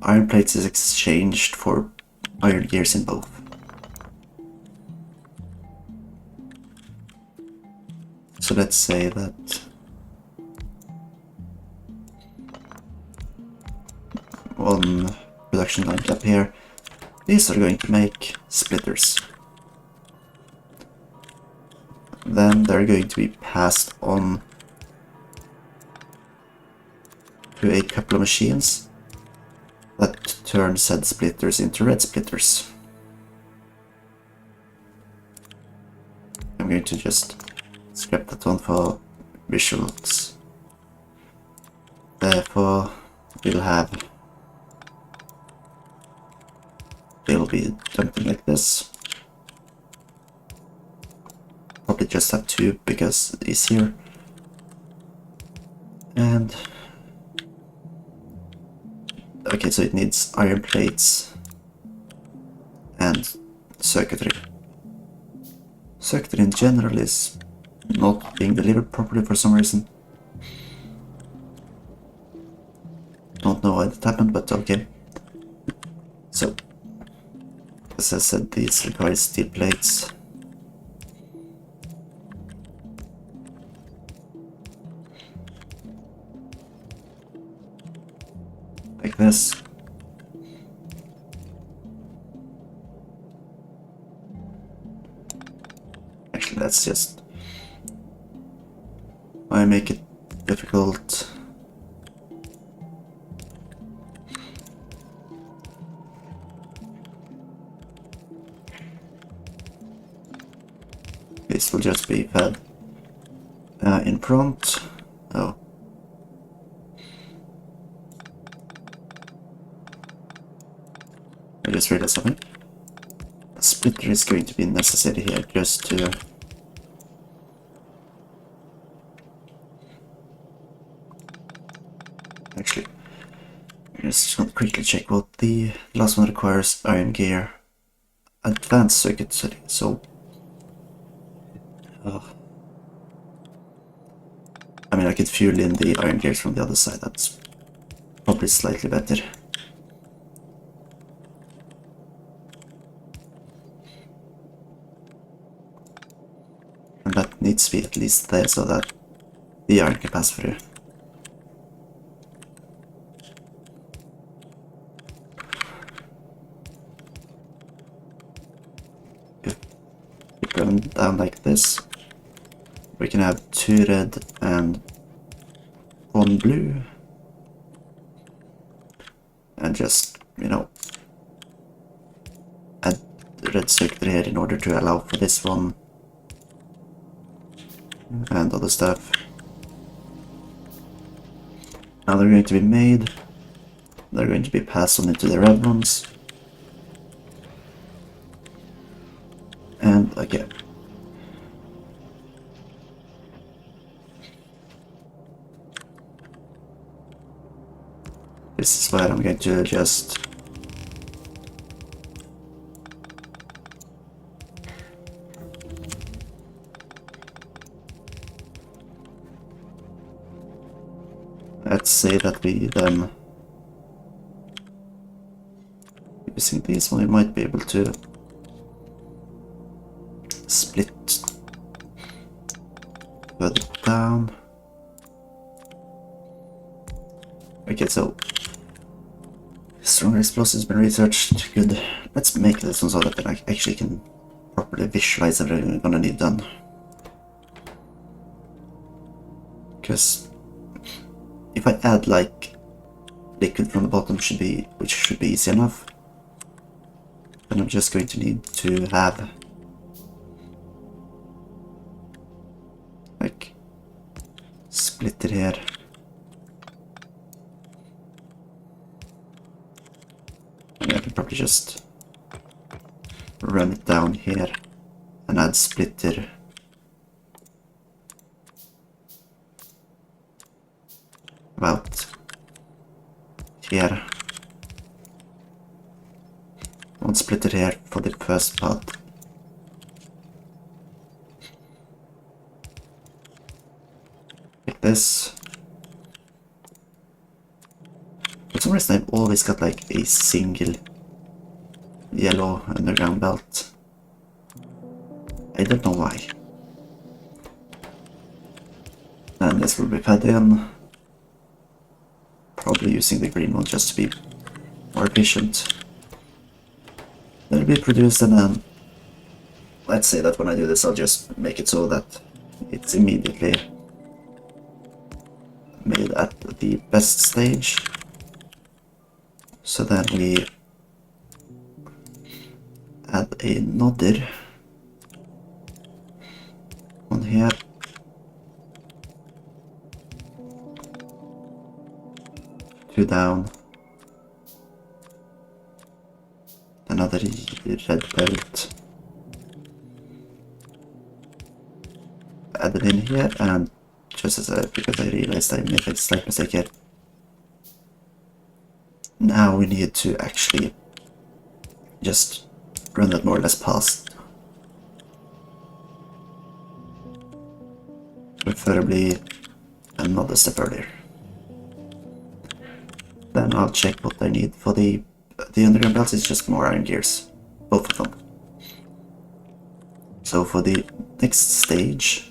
iron plates is exchanged for iron gears in both. So let's say that on production line cap here, these are going to make splitters. Then they're going to be passed on to a couple of machines that turn said splitters into red splitters. I'm going to just scrap that one for visuals. Therefore, they'll be something like this. Probably just have 2 because it's easier. And okay, so it needs iron plates and circuitry. Circuitry in general is not being delivered properly for some reason. Don't know why that happened, but okay. So, as I said, these require steel plates. Like this. Actually, that's just why make it difficult. This will just be fed in front. Oh. I just realized something. A splitter is going to be necessary here just to actually just want to quickly check what the last one requires. Iron gear, advanced circuit setting. So I mean, I could fuel in the iron gears from the other side. That's probably slightly better. And that needs to be at least there so that the iron can pass through. If we put them down like this, we can have 2 red and 1 blue. And just, you know, add the red circuit here in order to allow for this one and other stuff. Now they're going to be made. They're going to be passed on into the red ones. And again. This is where I'm going to just say that we then, using this one, we might be able to split further down. Okay, so stronger explosives been researched. Good. Let's make this one so that I actually can properly visualize everything we're gonna need done. Because if I add like liquid from the bottom, which should be easy enough, then I'm just going to need to have like split it here. And I can probably just run it down here and add splitter about here. One splitter here for the first part. Like this. For some reason I've always got like a single yellow underground belt. I don't know why. And this will be fed in. Probably using the green one just to be more efficient. That'll be produced, and then let's say that when I do this I'll just make it so that it's immediately made at the best stage. So then we add another one here. Two down. Another red belt. Add it in here, and just as because I realized I made a slight mistake here. Now we need to actually just run that more or less past. Preferably another step earlier. Then I'll check what I need for the underground belts. It's just more iron gears, both of them. So for the next stage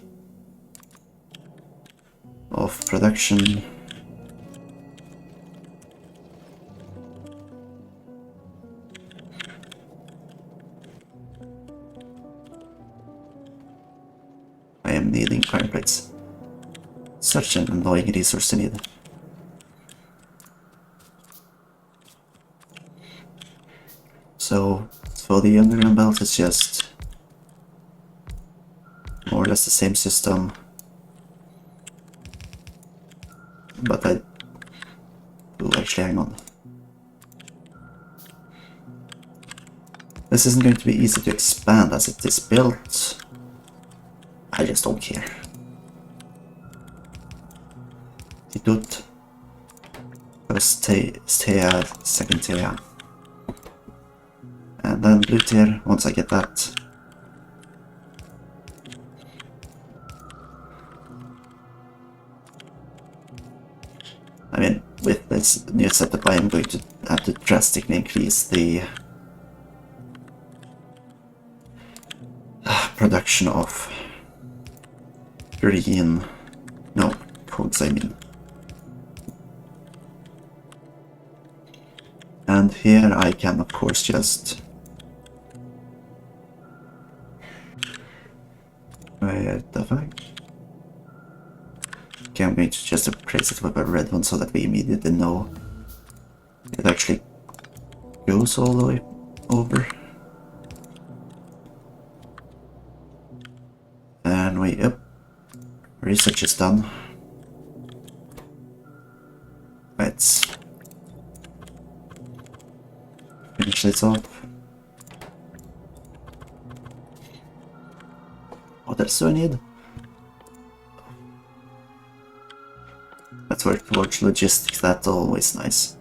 of production, I am needing iron plates. Such an annoying resource to need. So for the underground belt, it's just more or less the same system, but I will actually hang on. This isn't going to be easy to expand as it is built. I just don't care. Ditut. First tier, second tier. And then blue tier, once I get that. I mean, with this new setup I am going to have to drastically increase the production of green, no, codes I mean. And here I can of course just wait the fuck? Okay, I'm going to just replace it with a red one so that we immediately know it actually goes all the way over. And yep, research is done. Let's finish this off. What else do I need? Let's work towards logistics, that's always nice.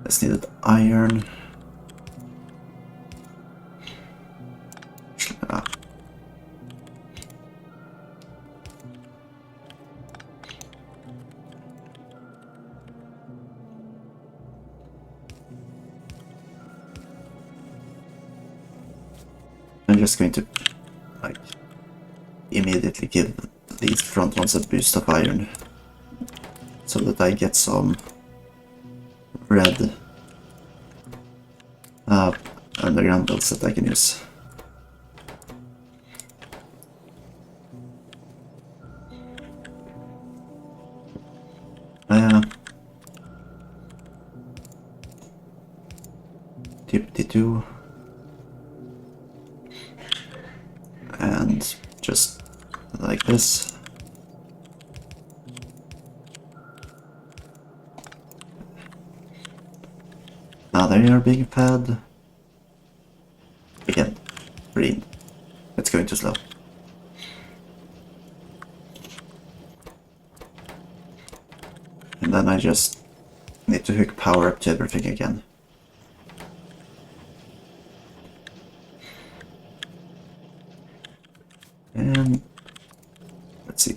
Let's need iron. I'm just going to like immediately give these front ones a boost of iron so that I get some red underground builds that I can use. Tip-de-doo. And just like this. Now there you are being fed. Again, green. It's going too slow. And then I just need to hook power up to everything again. And let's see.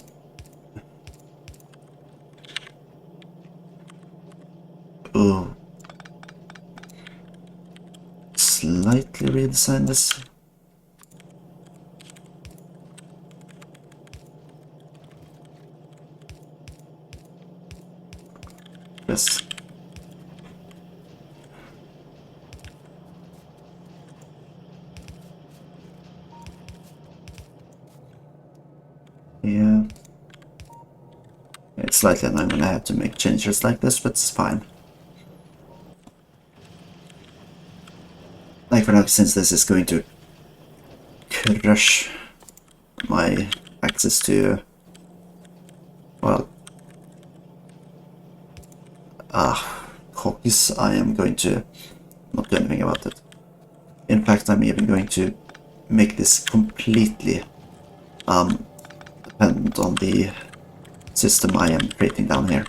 Oh, slightly redesign this. Yes. Yeah. It's slightly annoying when I have to make changes like this, but it's fine. Like for now, since this is going to crush my access to, well, cogs, I am going to not do anything about it. In fact, I'm even going to make this completely dependent on the system I am creating down here.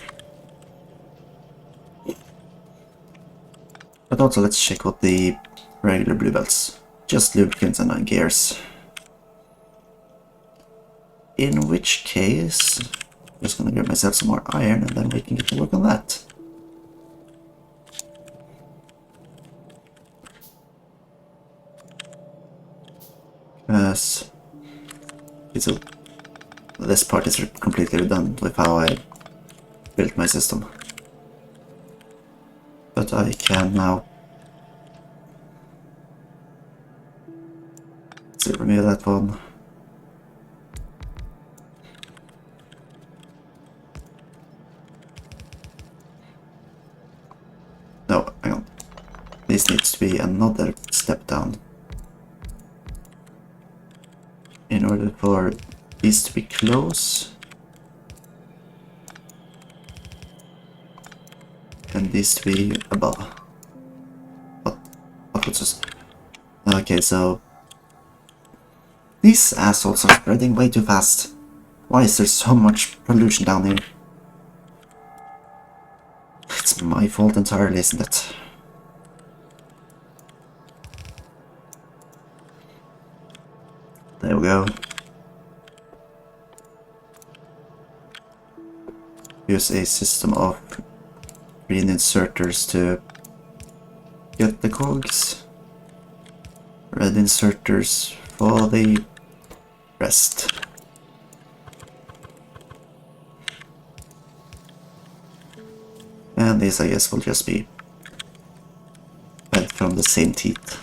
But also let's check what the regular blue belts, just lubricants and gears. In which case, I'm just gonna grab myself some more iron and then we can get to work on that. Because this part is completely redundant with how I built my system. But I can now remove that one. No, hang on. This needs to be another step down. In order for these to be close. And these to be above. What was this? Okay, so these assholes are spreading way too fast. Why is there so much pollution down here? It's my fault entirely, isn't it? There we go. Use a system of green inserters to get the cogs. Red inserters for the rest. And these, I guess, will just be fed from the same teeth.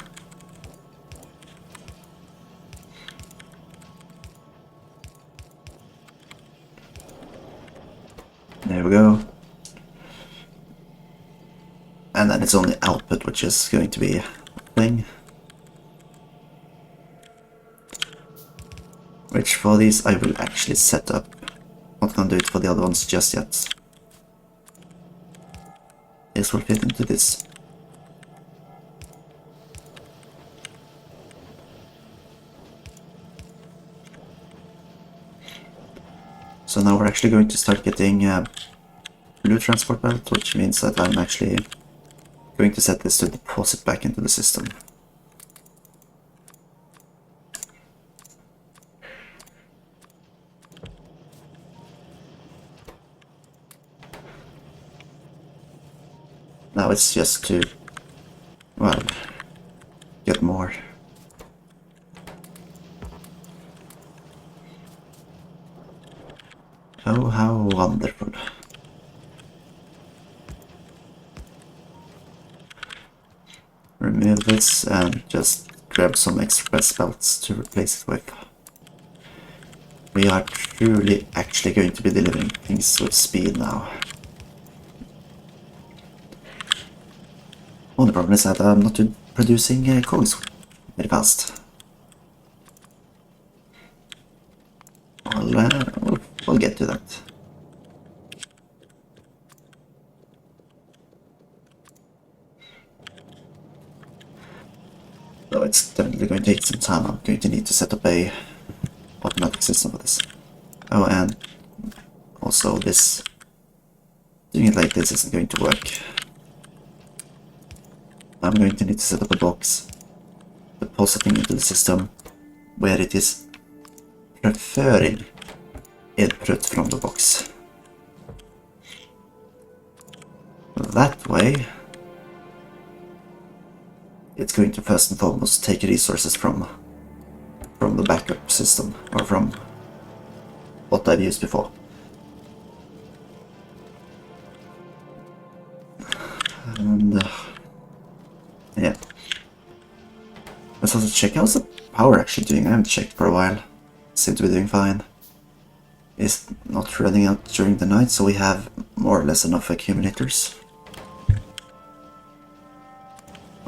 There we go. And then it's only output which is going to be a thing. Which for these I will actually set up. Not gonna do it for the other ones just yet. This will fit into this. So now we're actually going to start getting blue transport belt, which means that I'm actually going to set this to deposit back into the system. Now it's just to, well, get more. Oh, how wonderful. Remove this and just grab some express belts to replace it with. We are truly actually going to be delivering things with speed now. Only problem is that I'm not producing coins very fast. We'll get to that. Though it's definitely going to take some time. I'm going to need to set up a automatic system for this. Oh, and also this, doing it like this isn't going to work. I'm going to need to set up a box depositing into the system where it is preferring input from the box. That way, it's going to first and foremost take resources from the backup system, or from what I've used before. And yeah. Let's also check how's the power actually doing. I haven't checked for a while. Seems to be doing fine. It's not running out during the night, so we have more or less enough accumulators.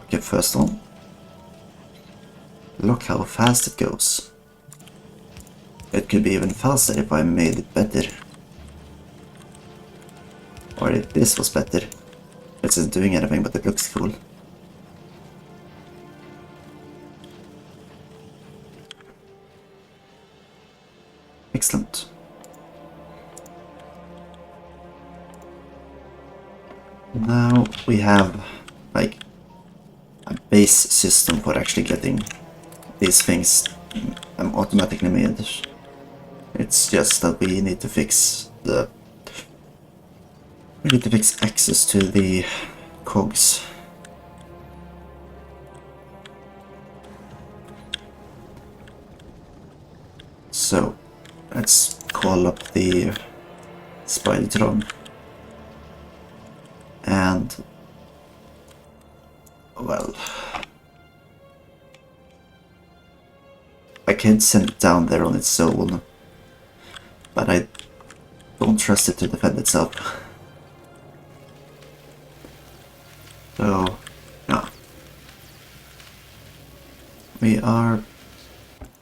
Okay, first one. Look how fast it goes. It could be even faster if I made it better. Or if this was better. It isn't doing anything, but it looks cool. Excellent. Now we have like a base system for actually getting these things automatically made. It's just that we need to fix access to the cogs. So let's call up the Spidertron and, well, I can send it down there on its own, but I don't trust it to defend itself. So, yeah. We are...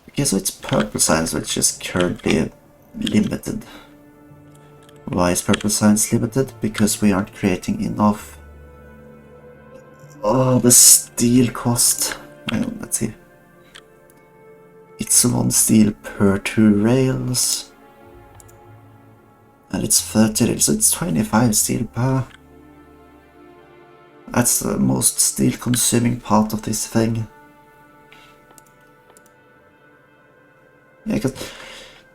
Okay, so it's purple science, which is currently limited. Why is purple science limited? Because we aren't creating enough. Oh, the steel cost. Well, let's see. It's 1 steel per 2 rails. And it's 30 rails, so it's 25 steel per. That's the most steel consuming part of this thing. Yeah, because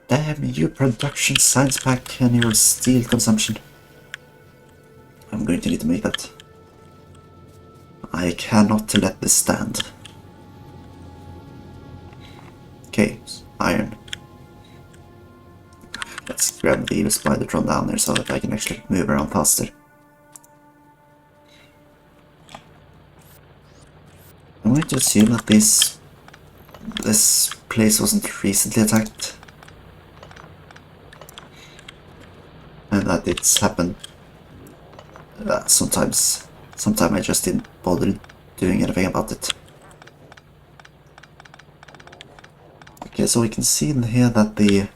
damn you, production science pack and your steel consumption. I'm going to need to make that. I cannot let this stand. Okay, iron. Let's grab the Spidertron down there so that I can actually move around faster. I'm going to assume that this place wasn't recently attacked. And that it's happened sometimes. Sometimes I just didn't bother doing anything about it. Okay, so we can see in here that there's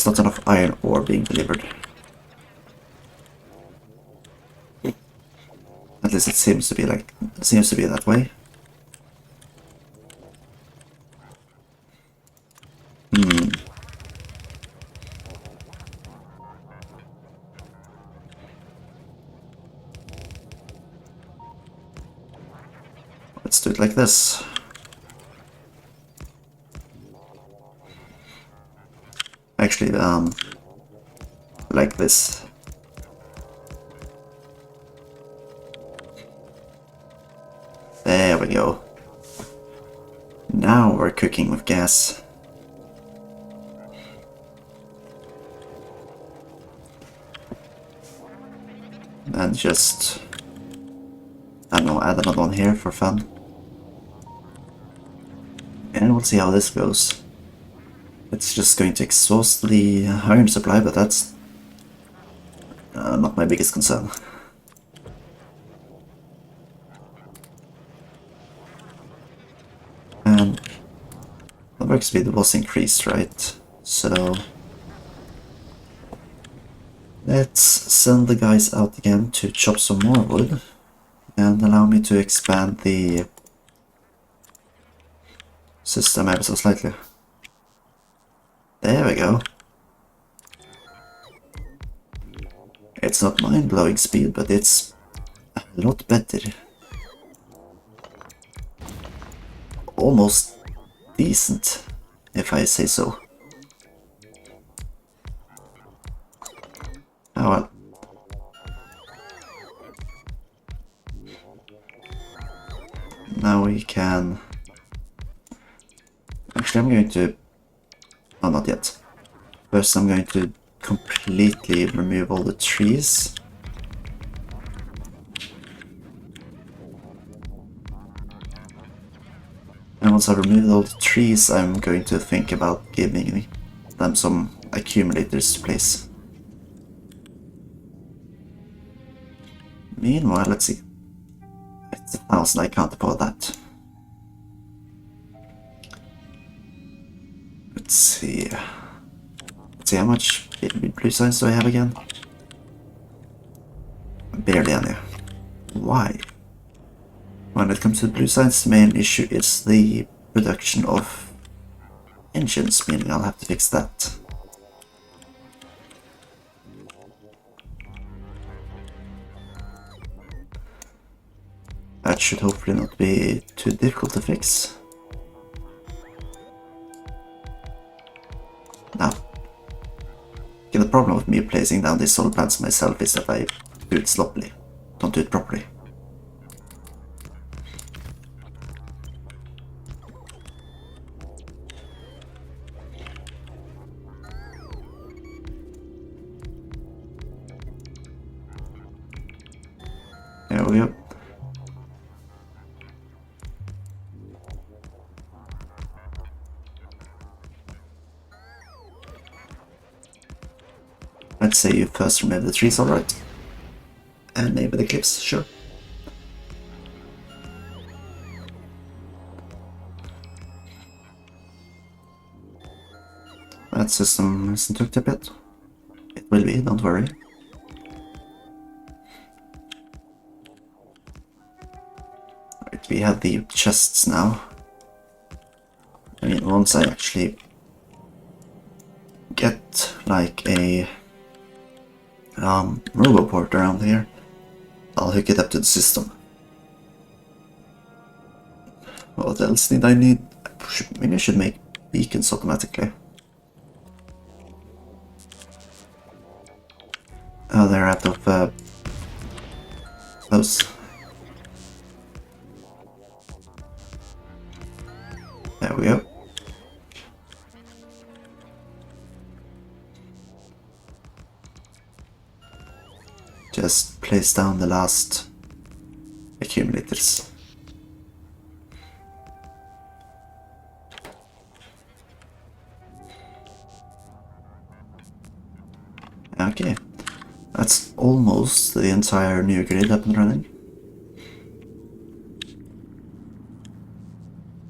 not enough iron ore being delivered. At least it seems to be that way. Let's do it like this. Actually, like this. There we go. Now we're cooking with gas. And just, I don't know, add another one here for fun. And we'll see how this goes. It's just going to exhaust the iron supply, but that's not my biggest concern. And the work speed was increased, right? So let's send the guys out again to chop some more wood and allow me to expand the system ever so slightly. There we go. It's not mind-blowing speed, but it's a lot better. Almost decent, if I say so. Oh well. Now we can... Actually, I'm going to... Oh, not yet. First, I'm going to completely remove all the trees. And once I've removed all the trees, I'm going to think about giving them some accumulators to place. Meanwhile, let's see. It's 1,000, I can't afford that. Let's see. Let's see, how much blue signs do I have again? Barely any. Why? When it comes to blue signs, the main issue is the production of engines, meaning I'll have to fix that. That should hopefully not be too difficult to fix. Now, the problem with me placing down these solar plants myself is that I do it sloppily, don't do it properly. There we go. Let's say you first remove the trees, alright. And maybe the cliffs, sure. That system isn't hooked up yet. It will be, don't worry. Right, we have the chests now. I mean, once I actually get like a roboport around here, I'll hook it up to the system. What else did I need? Maybe I should make beacons automatically. Oh, they're out of those. There we go. Just place down the last accumulators. Okay, that's almost the entire new grid up and running.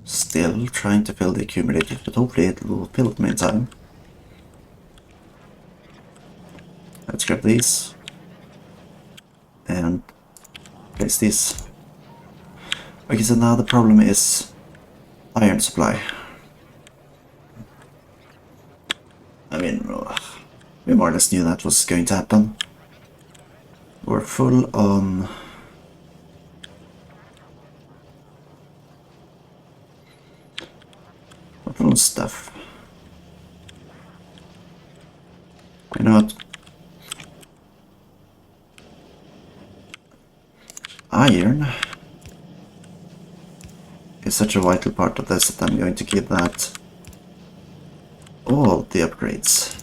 Still trying to fill the accumulators, but hopefully it will fill them in time. Let's grab these and place these. Okay, so now the problem is iron supply. I mean, we more or less knew that was going to happen. We're full on stuff. You know what? Iron is such a vital part of this that I'm going to give that all the upgrades.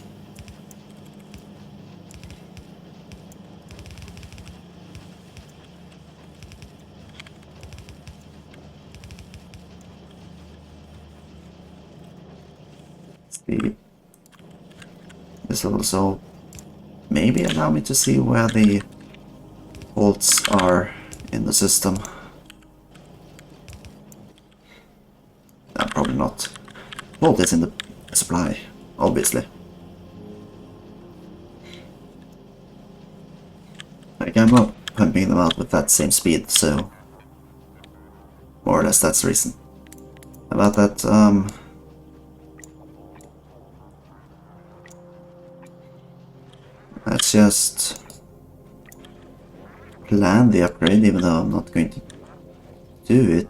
See, this will also maybe allow me to see where the faults are in the system. No, probably not. Fault is in the supply, obviously. Like, I'm not pumping them out with that same speed, so more or less that's the reason. About that, let's just plan the upgrade, even though I'm not going to do it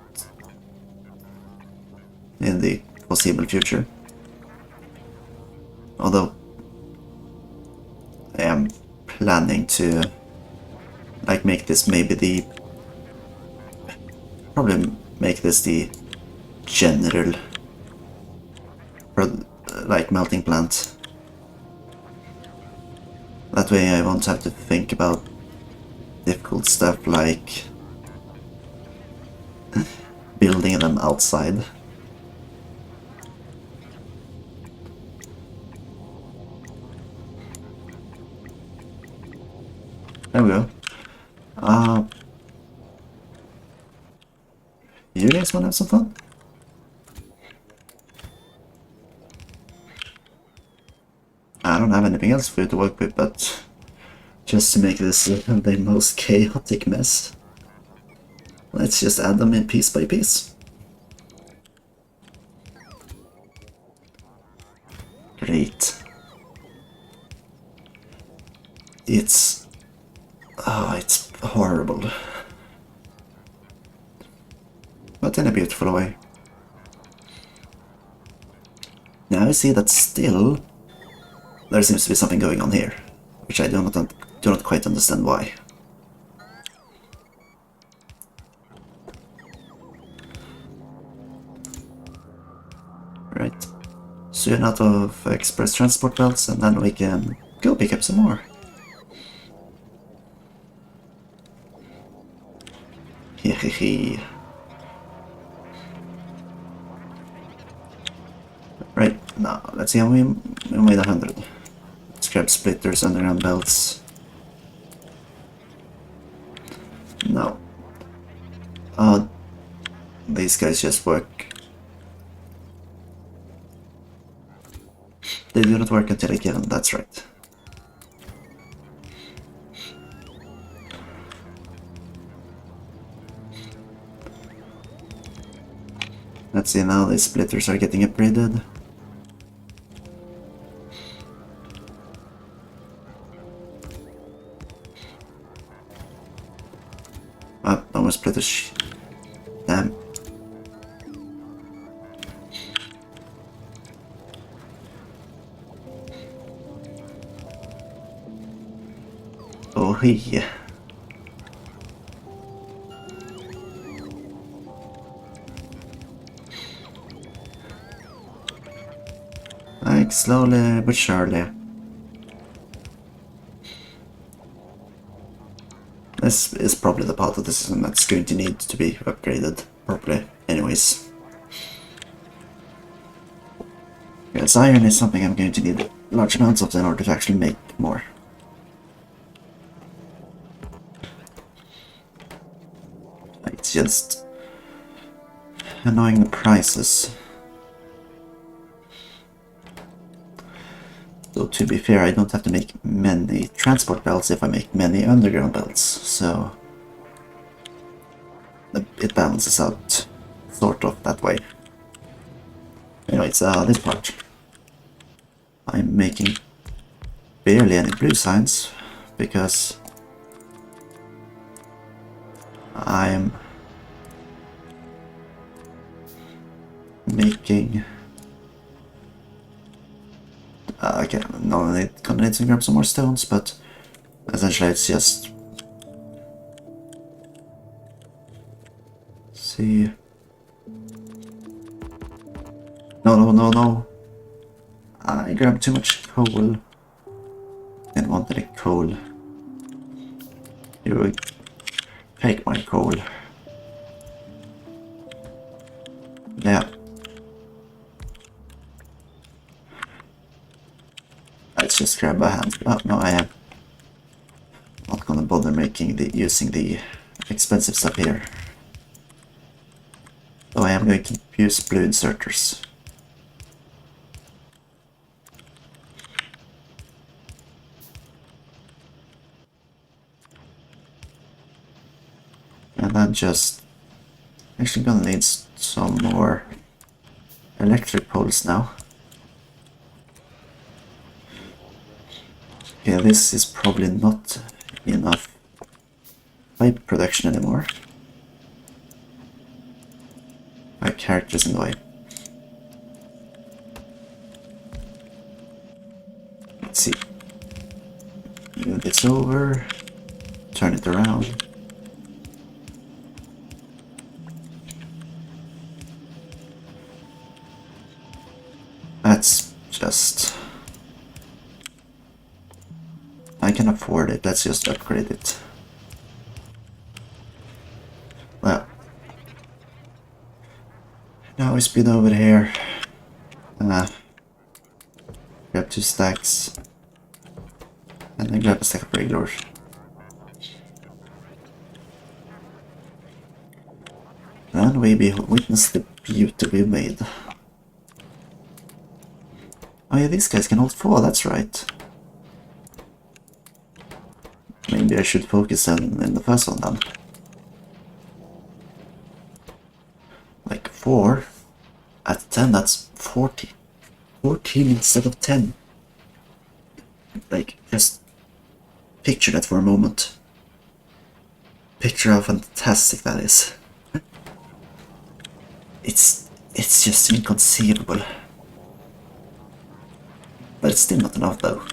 in the foreseeable future. Although I am planning to like make this probably make this the general like melting plant. That way I won't have to think about difficult stuff like building them outside. There we go. You guys wanna have some fun? I don't have anything else for you to work with, but just to make this the most chaotic mess, let's just add them in piece by piece. Great. It's horrible. But in a beautiful way. Now I see that still there seems to be something going on here, which I do not quite understand why. Right. Soon out of express transport belts, and then we can go pick up some more. Hehehe. Right, now let's see how we made 100. Scrap splitters, underground belts. No. These guys just work. They do not work until I kill them, that's right. Let's see, now these splitters are getting upgraded. Ah, no more splitters. Damn. Oh, hey. Like, slowly but surely. This is probably the part of the system that's going to need to be upgraded properly, anyways. Because iron is something I'm going to need large amounts of in order to actually make more. It's just annoying the prices. So to be fair, I don't have to make many transport belts if I make many underground belts, so it balances out sort of that way. Anyways, this part. I'm making barely any blue signs because I'm making okay, no, I'm gonna need to grab some more stones, but essentially it's just see No, no, no. I grabbed too much coal. Didn't want any coal. You take my coal. Yeah. Let's just grab a hand. Oh, no, I am not gonna bother using the expensive stuff here. So I am going to use blue inserters. And then just... Actually gonna need some more electric poles now. Okay, this is probably not enough pipe production anymore. My character's in the way. Let's see. Move this over. Turn it around. That's just... I can afford it, let's just upgrade it. Well. Now we speed over here. Grab 2 stacks. And then grab a stack of regulars. Then we witness the beauty we made. Oh yeah, these guys can hold 4, that's right. Maybe I should focus in the first one then. Like 4 at 10, that's 40. 14 instead of 10. Like, just picture that for a moment. Picture how fantastic that is. It's just inconceivable. But it's still not enough though.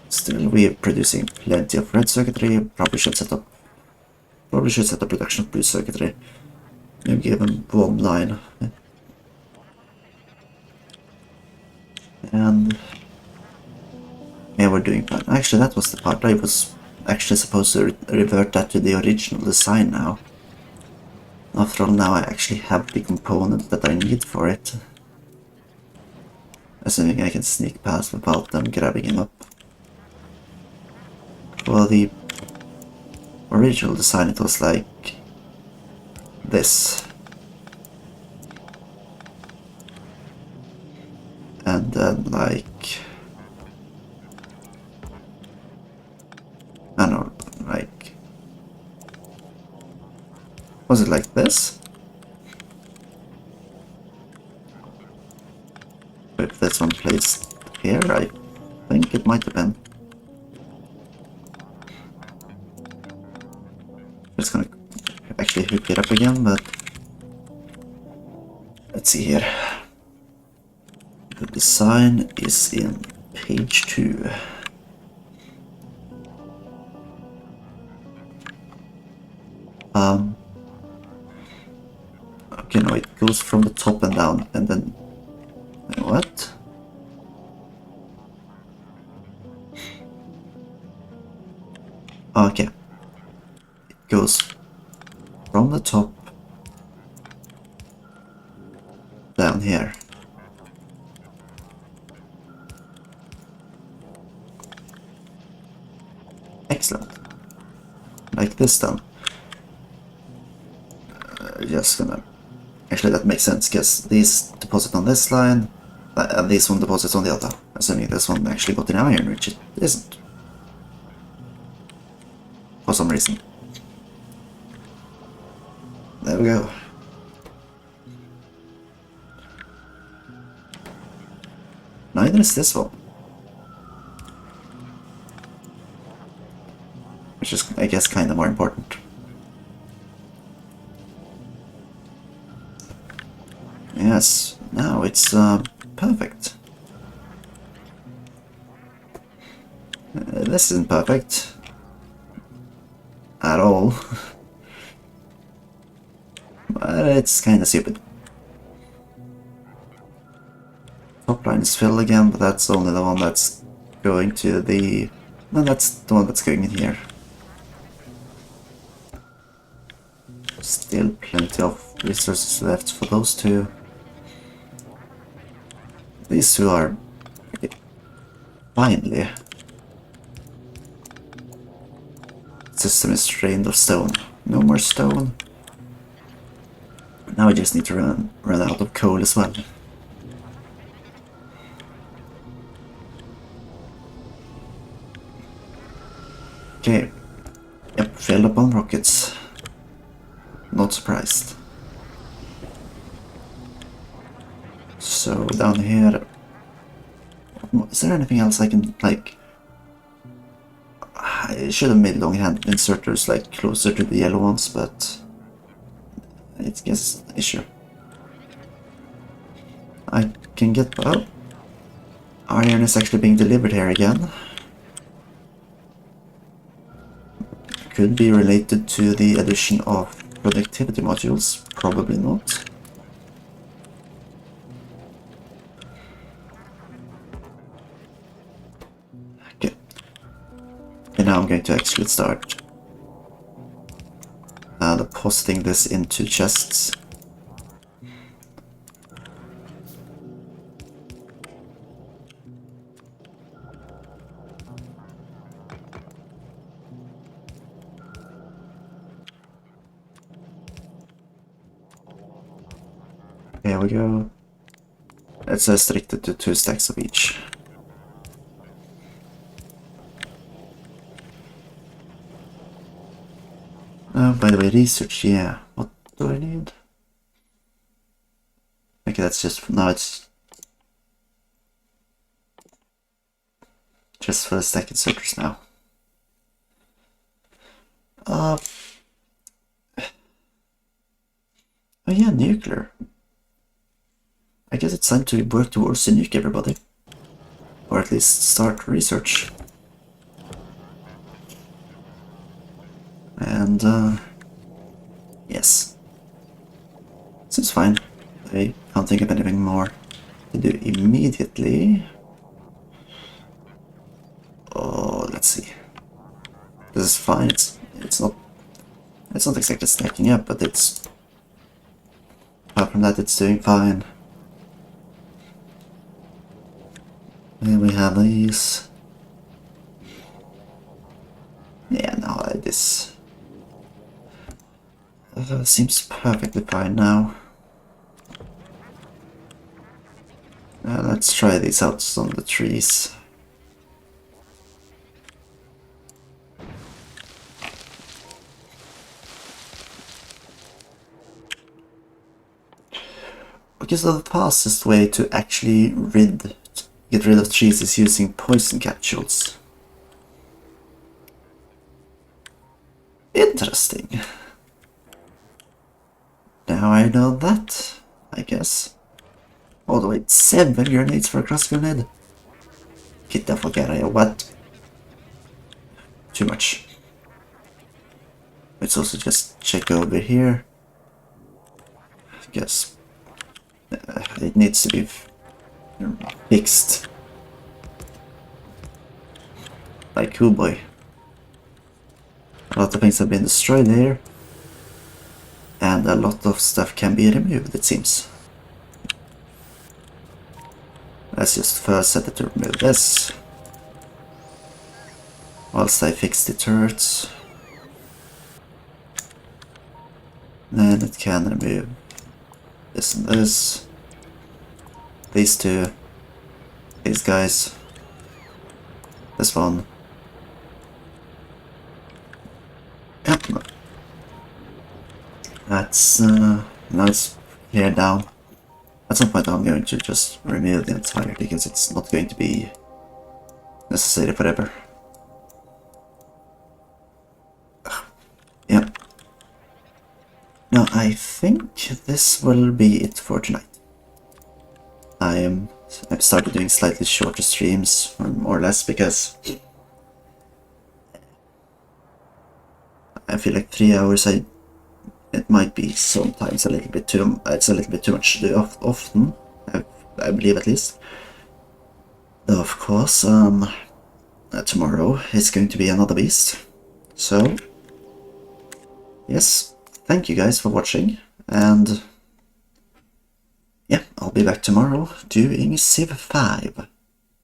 Still, we're producing plenty of red circuitry. Probably should set up production of blue circuitry. Maybe give them one line. And yeah, we're doing fine. Actually, that was the part I was actually supposed to revert that to the original design now. After all, now I actually have the component that I need for it. Assuming I can sneak past without them grabbing him up. Well, the original design, it was like this. And then like... I don't know, like... Was it like this? If that's one placed here, I think it might have been. Just gonna actually hook it up again, but let's see here. The design is in page 2. Okay, no, it goes from the top and down, and then... What? Okay. It goes from the top down here. Excellent. Like this then. Just gonna... Actually, that makes sense, because these deposit on this line, and this one deposits on the other. Assuming this one actually got an iron, which it isn't. For some reason. There we go. Neither is this one. Which is, I guess, kind of more important. Yes, now it's perfect. This isn't perfect. At all. But it's kind of stupid. mine is filled again, but that's only the one that's going to the... No, that's the one that's going in here. Still plenty of resources left for those two. These two are... Finally. System is drained of stone. No more stone. Now I just need to run out of coal as well. Okay. Yep, filled up on rockets. Not surprised. So down here... Is there anything else I can, like... I should have made long-hand inserters, like, closer to the yellow ones, but... It's just an issue. I can get... Oh! Iron is actually being delivered here again. Could be related to the addition of productivity modules. Probably not. Okay. And now I'm going to actually start depositing this into chests. There we go. It's restricted to 2 stacks of each. Oh, by the way, research, yeah. What do I need? Okay, that's just... Now it's... just for the stack inserters now. Oh yeah, nuclear. I guess it's time to work towards the nuke, everybody. Or at least start research. And, yes. Seems fine. I can't think of anything more to do immediately. Oh, let's see. This is fine. It's not exactly stacking up, but it's... Apart from that, it's doing fine. And we have these. Yeah, no, this seems perfectly fine now. Let's try these out on the trees. Okay, so the fastest way to actually get rid of trees is using poison capsules. Interesting. Now I know that, I guess. Oh, wait, 7 grenades for a cross grenade? Get the fuck out of here, what? Too much. Let's also just check over here. I guess it needs to be fixed. Like, oh boy. A lot of things have been destroyed here. And a lot of stuff can be removed, it seems. Let's just first set it to remove this. Whilst I fix the turrets. Then it can remove this and this. These two. These guys. This one. Yep. That's now it's cleared down. At some point I'm going to just remove the entire because it's not going to be necessary forever. Yep. Now I think this will be it for tonight. I've started doing slightly shorter streams, more or less, because I feel like 3 hours it might be sometimes a little bit too, it's a little bit too much to do often, I believe at least. Though of course, tomorrow is going to be another beast. So, yes, thank you guys for watching, and yeah, I'll be back tomorrow doing Civ 5.